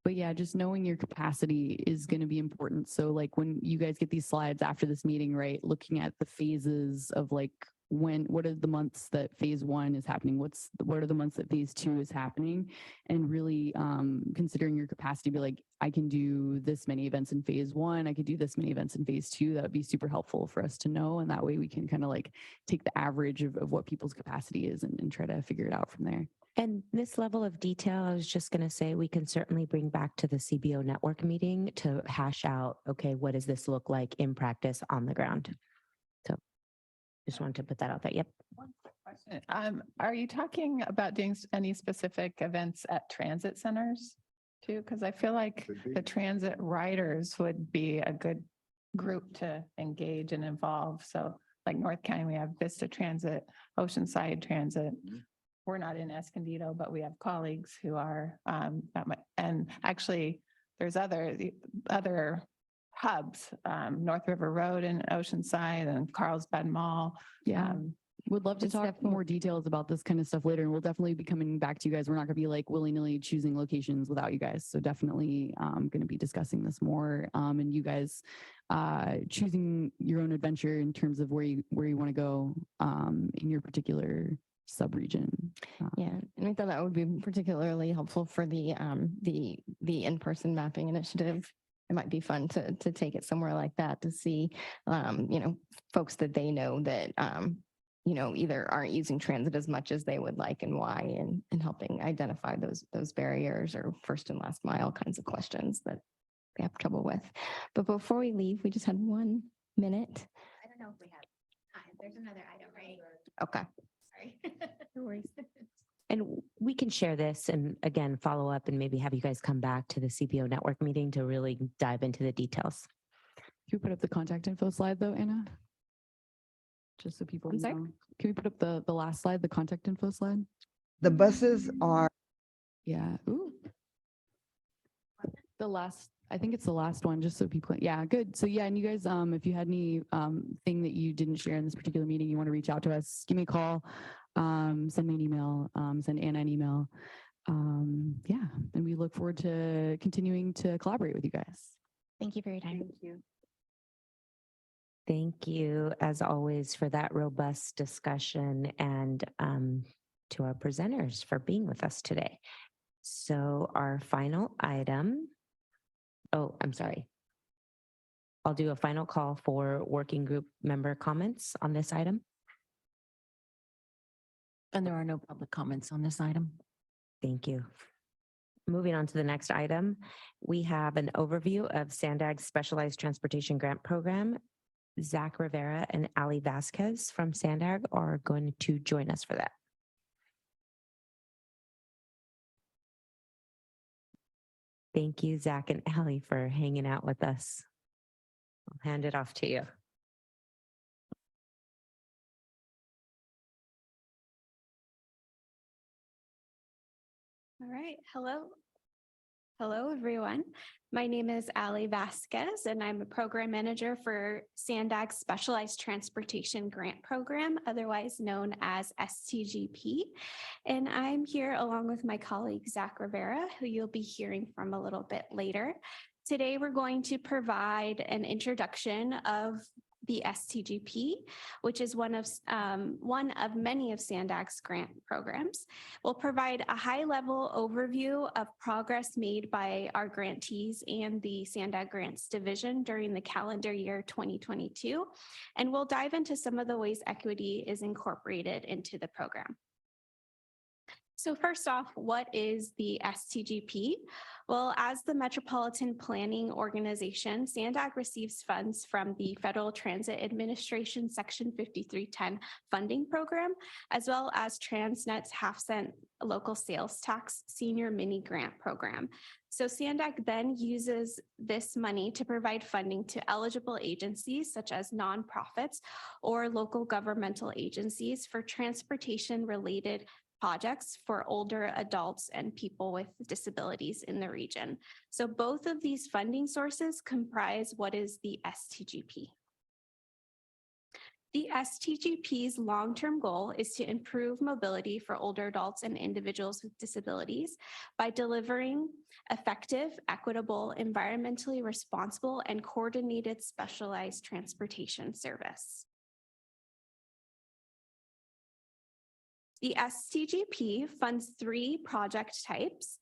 Speaker 18: But yeah, just knowing your capacity is going to be important. So like when you guys get these slides after this meeting, right, looking at the phases of like what are the months that phase 1 is happening? What are the months that phase 2 is happening? And really considering your capacity, be like, I can do this many events in phase 1. I could do this many events in phase 2. That would be super helpful for us to know. And that way we can kind of like take the average of what people's capacity is and try to figure it out from there.
Speaker 3: And this level of detail, I was just going to say, we can certainly bring back to the CBO network meeting to hash out, okay, what does this look like in practice on the ground? So just wanted to put that out there. Yep.
Speaker 19: Are you talking about doing any specific events at transit centers too? Because I feel like the transit riders would be a good group to engage and involve. So like North County, we have Vista Transit, Oceanside Transit. We're not in Escondido, but we have colleagues who are, and actually there's other hubs, North River Road and Oceanside and Carlsbad Mall.
Speaker 18: Yeah. Would love to talk more details about this kind of stuff later. And we'll definitely be coming back to you guys. We're not going to be like willy-nilly choosing locations without you guys. So definitely going to be discussing this more. And you guys choosing your own adventure in terms of where you want to go in your particular sub-region.
Speaker 16: Yeah, and I thought that would be particularly helpful for the in-person mapping initiative. It might be fun to take it somewhere like that to see, you know, folks that they know that, you know, either aren't using transit as much as they would like and why, and helping identify those barriers or first and last mile kinds of questions that we have trouble with. But before we leave, we just had 1 minute.
Speaker 15: I don't know if we have time. There's another item, right?
Speaker 16: Okay.
Speaker 15: Sorry.
Speaker 16: No worries.
Speaker 3: And we can share this and again, follow up and maybe have you guys come back to the CBO network meeting to really dive into the details.
Speaker 18: Can we put up the contact info slide though, Anna? Just so people
Speaker 16: I'm sorry?
Speaker 18: know. Can we put up the last slide, the contact info slide?
Speaker 11: The buses are
Speaker 18: Yeah. Ooh. The last, I think it's the last one, just so people, yeah, good. So yeah, and you guys, if you had any thing that you didn't share in this particular meeting, you want to reach out to us, give me a call, send me an email, send Anna an email. Yeah, and we look forward to continuing to collaborate with you guys.
Speaker 15: Thank you for your time.
Speaker 18: Thank you.
Speaker 3: Thank you, as always, for that robust discussion and to our presenters for being with us today. So our final item, oh, I'm sorry. I'll do a final call for working group member comments on this item.
Speaker 2: And there are no public comments on this item.
Speaker 3: Thank you. Moving on to the next item, we have an overview of SANDAG's Specialized Transportation Grant Program. Zach Rivera and Ali Vasquez from SANDAG are going to join us for that. Thank you, Zach and Ali, for hanging out with us. I'll hand it off to you.
Speaker 22: All right. Hello. Hello, everyone. My name is Ali Vasquez, and I'm a program manager for SANDAG's Specialized Transportation Grant Program, otherwise known as STGP. And I'm here along with my colleague, Zach Rivera, who you'll be hearing from a little bit later. Today, we're going to provide an introduction of the STGP, which is one of many of SANDAG's grant programs. We'll provide a high-level overview of progress made by our grantees and the SANDAG Grants Division during the calendar year 2022, and we'll dive into some of the ways equity is incorporated into the program. So first off, what is the STGP? Well, as the Metropolitan Planning Organization, SANDAG receives funds from the Federal Transit Administration Section 5310 funding program, as well as Transnet's half-cent local sales tax senior mini grant program. So SANDAG then uses this money to provide funding to eligible agencies such as nonprofits or local governmental agencies for transportation-related projects for older adults and people with disabilities in the region. So both of these funding sources comprise what is the STGP. The STGP's long-term goal is to improve mobility for older adults and individuals with disabilities by delivering effective, equitable, environmentally responsible, and coordinated specialized transportation service. The STGP funds 3 project types.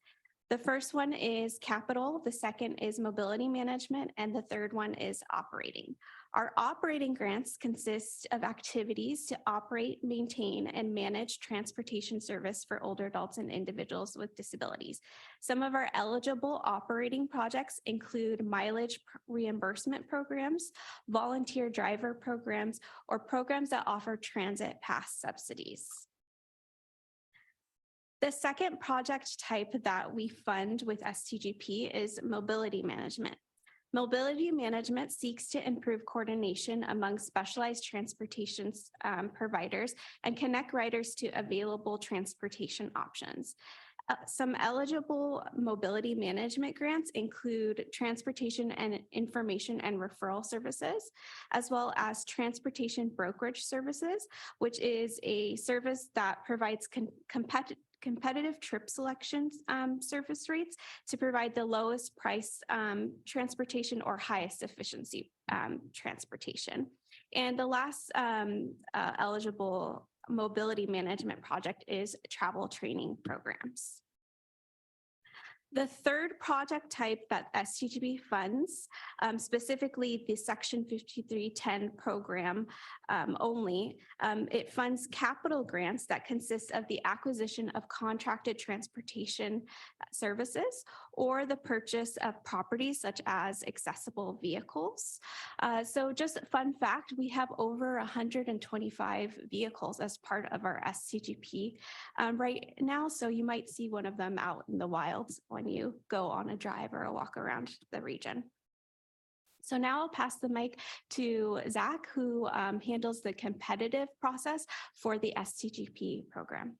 Speaker 22: The first one is capital, the second is mobility management, and the third one is operating. Our operating grants consist of activities to operate, maintain, and manage transportation service for older adults and individuals with disabilities. Some of our eligible operating projects include mileage reimbursement programs, volunteer driver programs, or programs that offer transit pass subsidies. The second project type that we fund with STGP is mobility management. Mobility management seeks to improve coordination among specialized transportation providers and connect riders to available transportation options. Some eligible mobility management grants include transportation and information and referral services, as well as transportation brokerage services, which is a service that provides competitive trip selection service rates to provide the lowest price transportation or highest efficiency transportation. And the last eligible mobility management project is travel training programs. The third project type that STGP funds, specifically the Section 5310 program only, it funds capital grants that consist of the acquisition of contracted transportation services or the purchase of property such as accessible vehicles. So just a fun fact, we have over 125 vehicles as part of our STGP right now. So you might see one of them out in the wilds when you go on a drive or a walk around the region. So now I'll pass the mic to Zach, who handles the competitive process for the STGP program.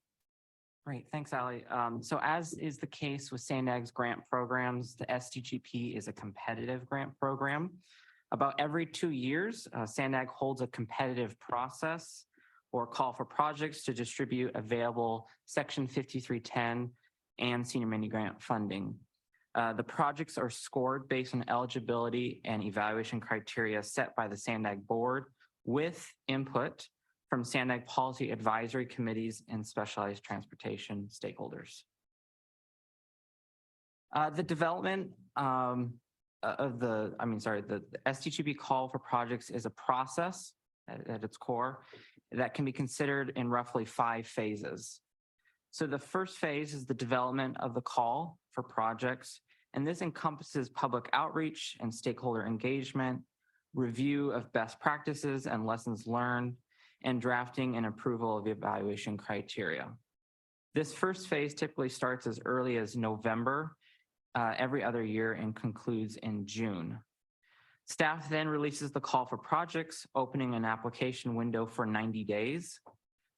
Speaker 7: Great, thanks, Ali. So as is the case with SANDAG's grant programs, the STGP is a competitive grant program. About every 2 years, SANDAG holds a competitive process or call for projects to distribute available Section 5310 and senior mini grant funding. The projects are scored based on eligibility and evaluation criteria set by the SANDAG board with input from SANDAG policy advisory committees and specialized transportation stakeholders. The development the STGP call for projects is a process at its core that can be considered in roughly 5 phases. So the first phase is the development of the call for projects, and this encompasses public outreach and stakeholder engagement, review of best practices and lessons learned, and drafting and approval of the evaluation criteria. This first phase typically starts as early as November every other year and concludes in June. Staff then releases the call for projects, opening an application window for 90 days.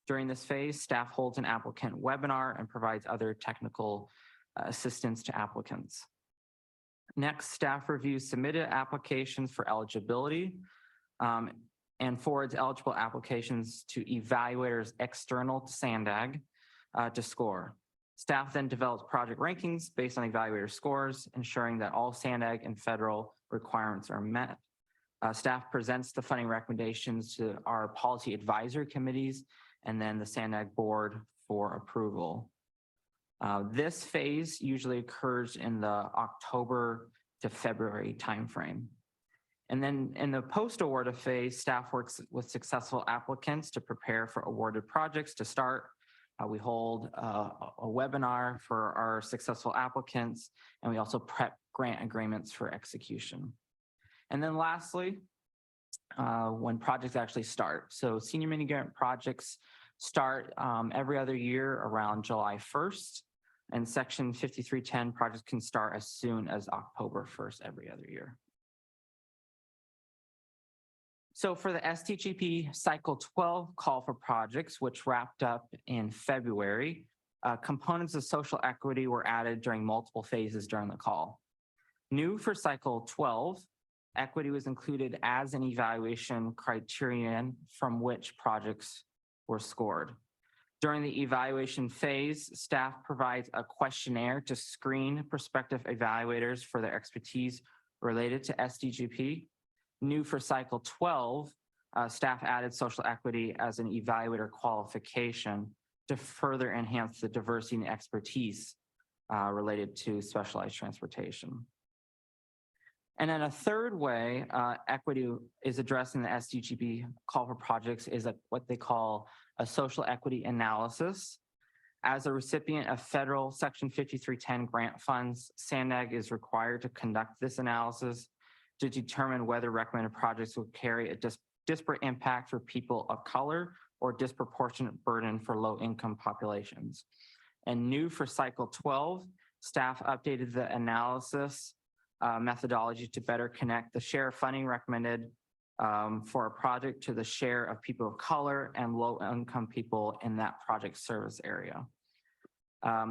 Speaker 7: During this phase, staff holds an applicant webinar and provides other technical assistance to applicants. Next, staff reviews submitted applications for eligibility and forwards eligible applications to evaluators external to SANDAG to score. Staff then develops project rankings based on evaluator scores, ensuring that all SANDAG and federal requirements are met. Staff presents the funding recommendations to our policy advisory committees and then the SANDAG board for approval. This phase usually occurs in the October to February timeframe. And then in the post-award phase, staff works with successful applicants to prepare for awarded projects to start. We hold a webinar for our successful applicants, and we also prep grant agreements for execution. And then lastly, when projects actually start. So senior mini grant projects start every other year around July 1st, and Section 5310 projects can start as soon as October 1st every other year. So for the STGP Cycle 12 call for projects, which wrapped up in February, components of social equity were added during multiple phases during the call. New for Cycle 12, equity was included as an evaluation criterion from which projects were scored. During the evaluation phase, staff provides a questionnaire to screen prospective evaluators for their expertise related to STGP. New for Cycle 12, staff added social equity as an evaluator qualification to further enhance the diversity and expertise related to specialized transportation. And then a third way equity is addressed in the STGP call for projects is what they call a social equity analysis. As a recipient of federal Section 5310 grant funds, SANDAG is required to conduct this analysis to determine whether recommended projects will carry a disparate impact for people of color or disproportionate burden for low-income populations. And new for Cycle 12, staff updated the analysis methodology to better connect the share of funding recommended for a project to the share of people of color and low-income people in that project service area.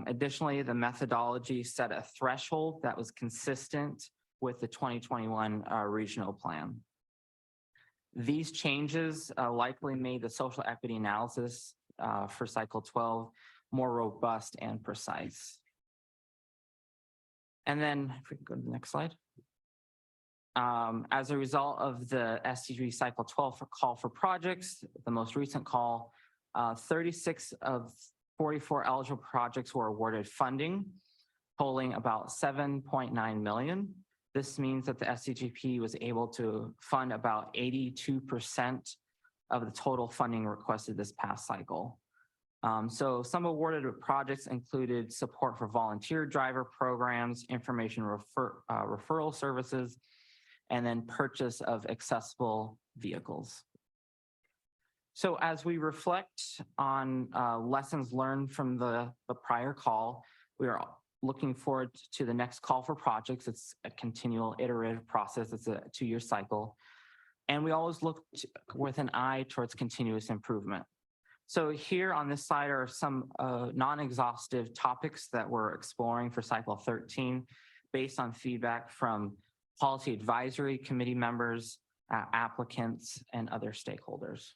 Speaker 7: Additionally, the methodology set a threshold that was consistent with the 2021 regional plan. These changes likely made the social equity analysis for Cycle 12 more robust and precise. And then if we can go to the next slide. As a result of the STGP Cycle 12 call for projects, the most recent call, 36 of 44 eligible projects were awarded funding, totaling about 7.9 million. This means that the STGP was able to fund about 82% of the total funding requested this past cycle. So some awarded projects included support for volunteer driver programs, information referral services, and then purchase of accessible vehicles. So as we reflect on lessons learned from the prior call, we are looking forward to the next call for projects. It's a continual iterative process. It's a 2-year cycle. And we always look with an eye towards continuous improvement. So here on this slide are some non-exhaustive topics that we're exploring for cycle 13 based on feedback from policy advisory committee members, applicants, and other stakeholders.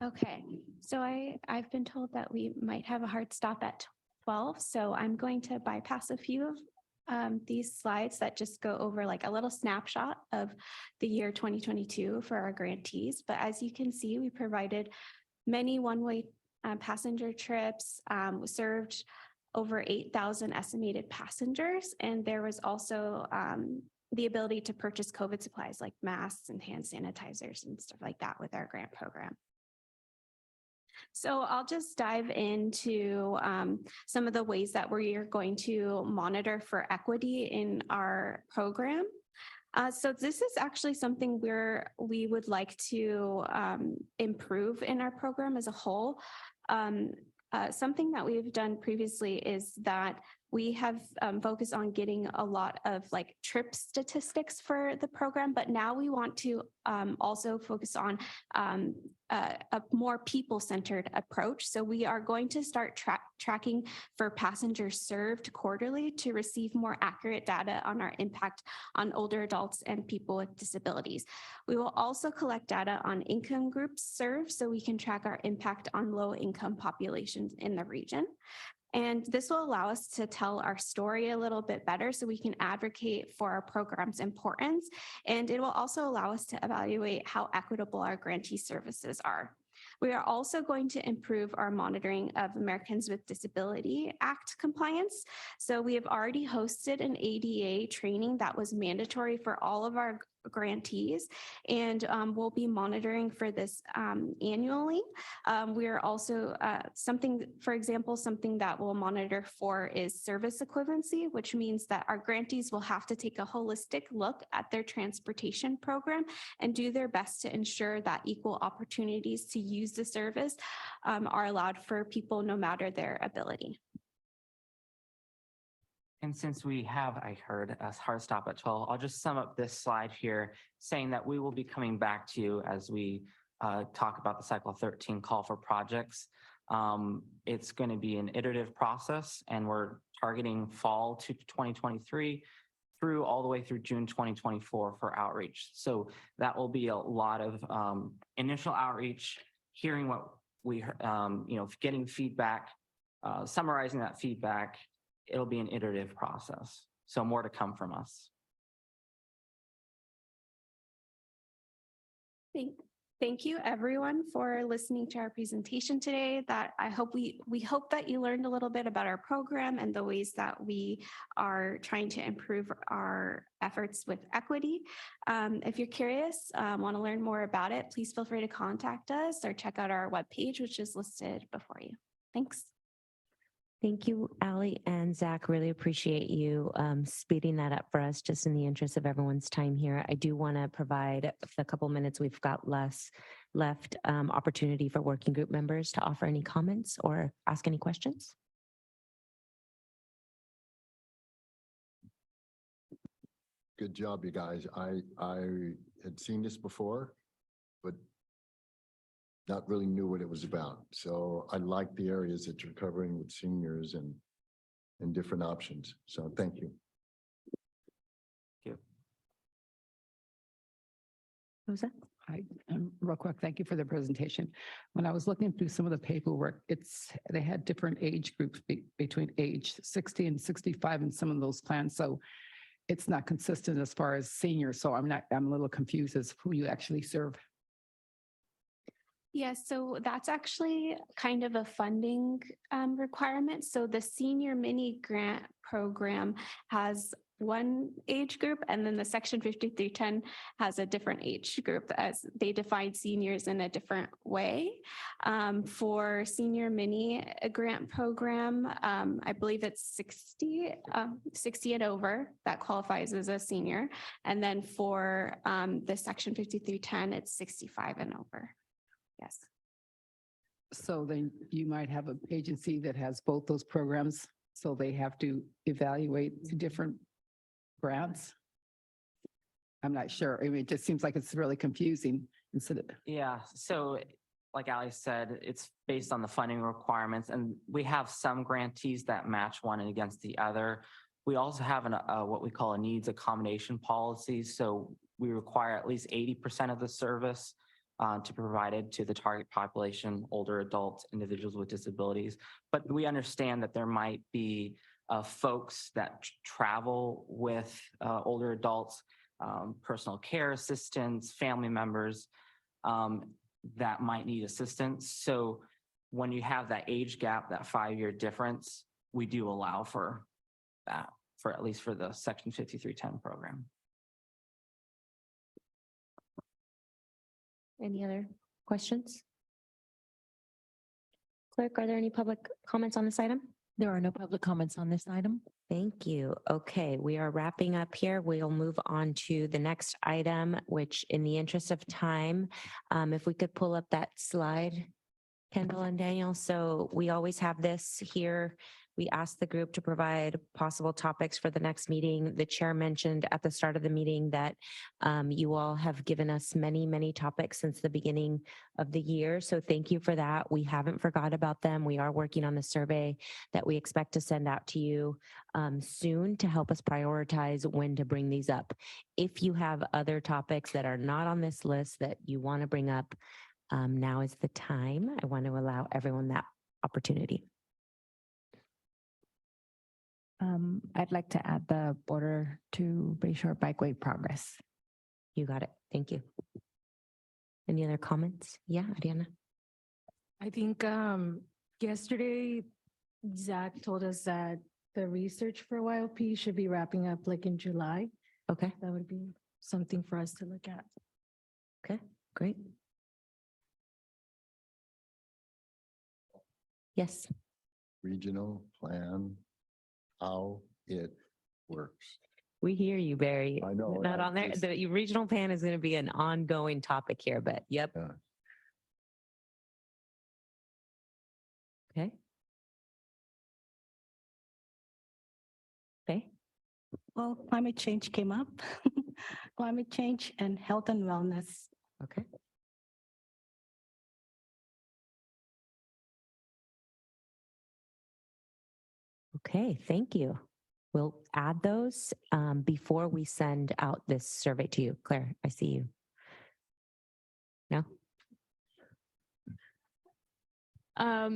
Speaker 22: Okay, so I've been told that we might have a hard stop at 12, so I'm going to bypass a few of these slides that just go over like a little snapshot of the year 2022 for our grantees. But as you can see, we provided many one-way passenger trips, served over 8,000 estimated passengers, and there was also the ability to purchase COVID supplies like masks and hand sanitizers and stuff like that with our grant program. So I'll just dive into some of the ways that we are going to monitor for equity in our program. So this is actually something we would like to improve in our program as a whole. Something that we've done previously is that we have focused on getting a lot of like trip statistics for the program, but now we want to also focus on a more people-centered approach. So we are going to start tracking for passengers served quarterly to receive more accurate data on our impact on older adults and people with disabilities. We will also collect data on income groups served so we can track our impact on low-income populations in the region. And this will allow us to tell our story a little bit better so we can advocate for our program's importance. And it will also allow us to evaluate how equitable our grantee services are. We are also going to improve our monitoring of Americans with Disability Act compliance. So we have already hosted an ADA training that was mandatory for all of our grantees, and we'll be monitoring for this annually. We are also for example, something that we'll monitor for is service equivalency, which means that our grantees will have to take a holistic look at their transportation program and do their best to ensure that equal opportunities to use the service are allowed for people no matter their ability.
Speaker 7: And since we have, I heard, a hard stop at 12, I'll just sum up this slide here, saying that we will be coming back to you as we talk about the cycle 13 call for projects. It's going to be an iterative process, and we're targeting fall to 2023 through all the way through June 2024 for outreach. So that will be a lot of initial outreach, hearing what we, getting feedback, summarizing that feedback. It'll be an iterative process. So more to come from us.
Speaker 22: Thank you everyone for listening to our presentation today. That I hope we hope that you learned a little bit about our program and the ways that we are trying to improve our efforts with equity. If you're curious, want to learn more about it, please feel free to contact us or check out our webpage, which is listed before you. Thanks.
Speaker 3: Thank you, Ali and Zach. Really appreciate you speeding that up for us just in the interest of everyone's time here. I do want to provide a couple minutes we've got left opportunity for working group members to offer any comments or ask any questions.
Speaker 8: Good job, you guys. I had seen this before, but not really knew what it was about. So I like the areas that you're covering with seniors and different options. So thank you.
Speaker 7: Thank you.
Speaker 3: What was that?
Speaker 9: Real quick, thank you for the presentation. When I was looking through some of the paperwork, they had different age groups between age 60 and 65 in some of those plans. So it's not consistent as far as seniors. So I'm a little confused as who you actually serve.
Speaker 22: Yes, so that's actually kind of a funding requirement. So the senior mini grant program has one age group, and then the section 5310 has a different age group as they define seniors in a different way. For senior mini grant program, I believe it's 60 and over that qualifies as a senior. And then for the section 5310, it's 65 and over. Yes.
Speaker 9: So then you might have an agency that has both those programs, so they have to evaluate the different grants. I'm not sure. I mean, it just seems like it's really confusing instead of.
Speaker 7: Yeah, so like Ali said, it's based on the funding requirements, and we have some grantees that match one against the other. We also have what we call a needs accommodation policy. So we require at least 80% of the service to be provided to the target population, older adults, individuals with disabilities. But we understand that there might be folks that travel with older adults, personal care assistants, family members that might need assistance. So when you have that age gap, that 5-year difference, we do allow for that, for at least for the section 5310 program.
Speaker 3: Any other questions? Clerk, are there any public comments on this item?
Speaker 2: There are no public comments on this item.
Speaker 3: Thank you. Okay, we are wrapping up here. We'll move on to the next item, which in the interest of time, if we could pull up that slide, Kendall and Daniel. So we always have this here. We asked the group to provide possible topics for the next meeting. The chair mentioned at the start of the meeting that you all have given us many, many topics since the beginning of the year. So thank you for that. We haven't forgot about them. We are working on the survey that we expect to send out to you soon to help us prioritize when to bring these up. If you have other topics that are not on this list that you want to bring up, now is the time. I want to allow everyone that opportunity.
Speaker 17: I'd like to add the border to Bayshore Bikeway progress.
Speaker 3: You got it. Thank you. Any other comments? Yeah, Ariana.
Speaker 10: I think yesterday, Zach told us that the research for YLP should be wrapping up like in July.
Speaker 3: Okay.
Speaker 10: That would be something for us to look at.
Speaker 3: Okay, great. Yes.
Speaker 8: Regional plan, how it works.
Speaker 3: We hear you, Barry.
Speaker 8: I know.
Speaker 3: Not on there. The regional plan is going to be an ongoing topic here, but yep.
Speaker 8: Yeah.
Speaker 3: Okay. Okay.
Speaker 5: Well, climate change came up. Climate change and health and wellness.
Speaker 3: Okay. Okay, thank you. We'll add those before we send out this survey to you. Claire, I see you. No?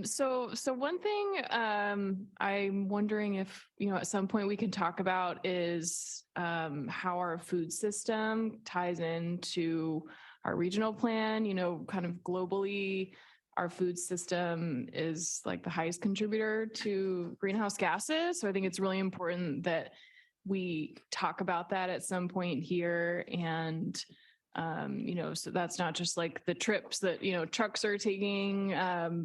Speaker 12: So one thing I'm wondering if, at some point we can talk about is how our food system ties into our regional plan, kind of globally. Our food system is like the highest contributor to greenhouse gases. So I think it's really important that we talk about that at some point here. And, so that's not just like the trips that, trucks are taking,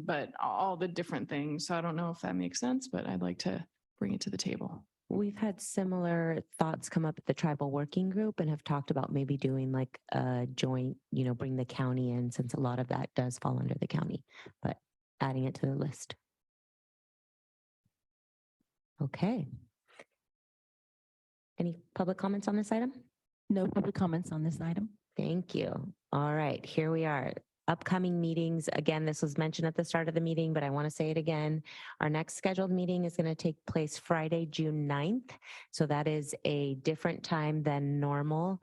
Speaker 12: but all the different things. So I don't know if that makes sense, but I'd like to bring it to the table.
Speaker 3: We've had similar thoughts come up at the tribal working group and have talked about maybe doing like a joint, bring the county in, since a lot of that does fall under the county, but adding it to the list. Okay. Any public comments on this item?
Speaker 2: No public comments on this item.
Speaker 3: Thank you. All right, here we are. Upcoming meetings. Again, this was mentioned at the start of the meeting, but I want to say it again. Our next scheduled meeting is going to take place Friday, June 9th. So that is a different time than normal.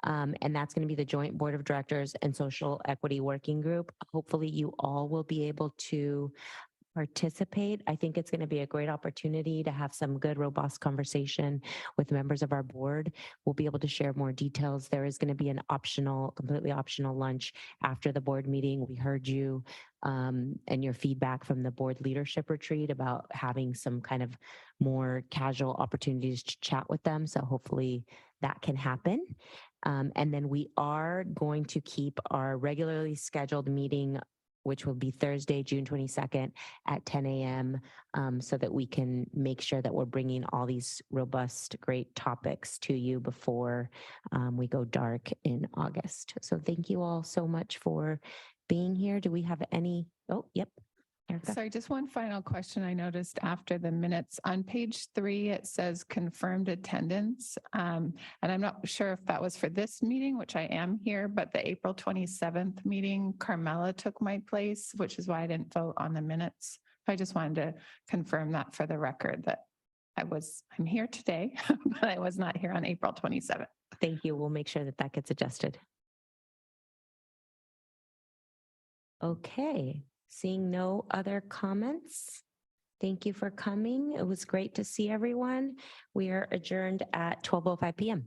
Speaker 3: And that's going to be the Joint Board of Directors and Social Equity Working Group. Hopefully you all will be able to participate. I think it's going to be a great opportunity to have some good, robust conversation with members of our board. We'll be able to share more details. There is going to be an optional, completely optional lunch after the board meeting. We heard you and your feedback from the board leadership retreat about having some kind of more casual opportunities to chat with them. So hopefully that can happen. And then we are going to keep our regularly scheduled meeting, which will be Thursday, June 22nd at 10 a.m. So that we can make sure that we're bringing all these robust, great topics to you before we go dark in August. So thank you all so much for being here. Do we have any? Oh, yep. Erica.
Speaker 19: Sorry, just one final question I noticed after the minutes. On page 3, it says confirmed attendance. And I'm not sure if that was for this meeting, which I am here, but the April 27th meeting, Carmela took my place, which is why I didn't vote on the minutes. I just wanted to confirm that for the record that I'm here today, but I was not here on April 27th.
Speaker 3: Thank you. We'll make sure that that gets adjusted. Okay. Seeing no other comments, thank you for coming. It was great to see everyone. We are adjourned at 12:05 p.m.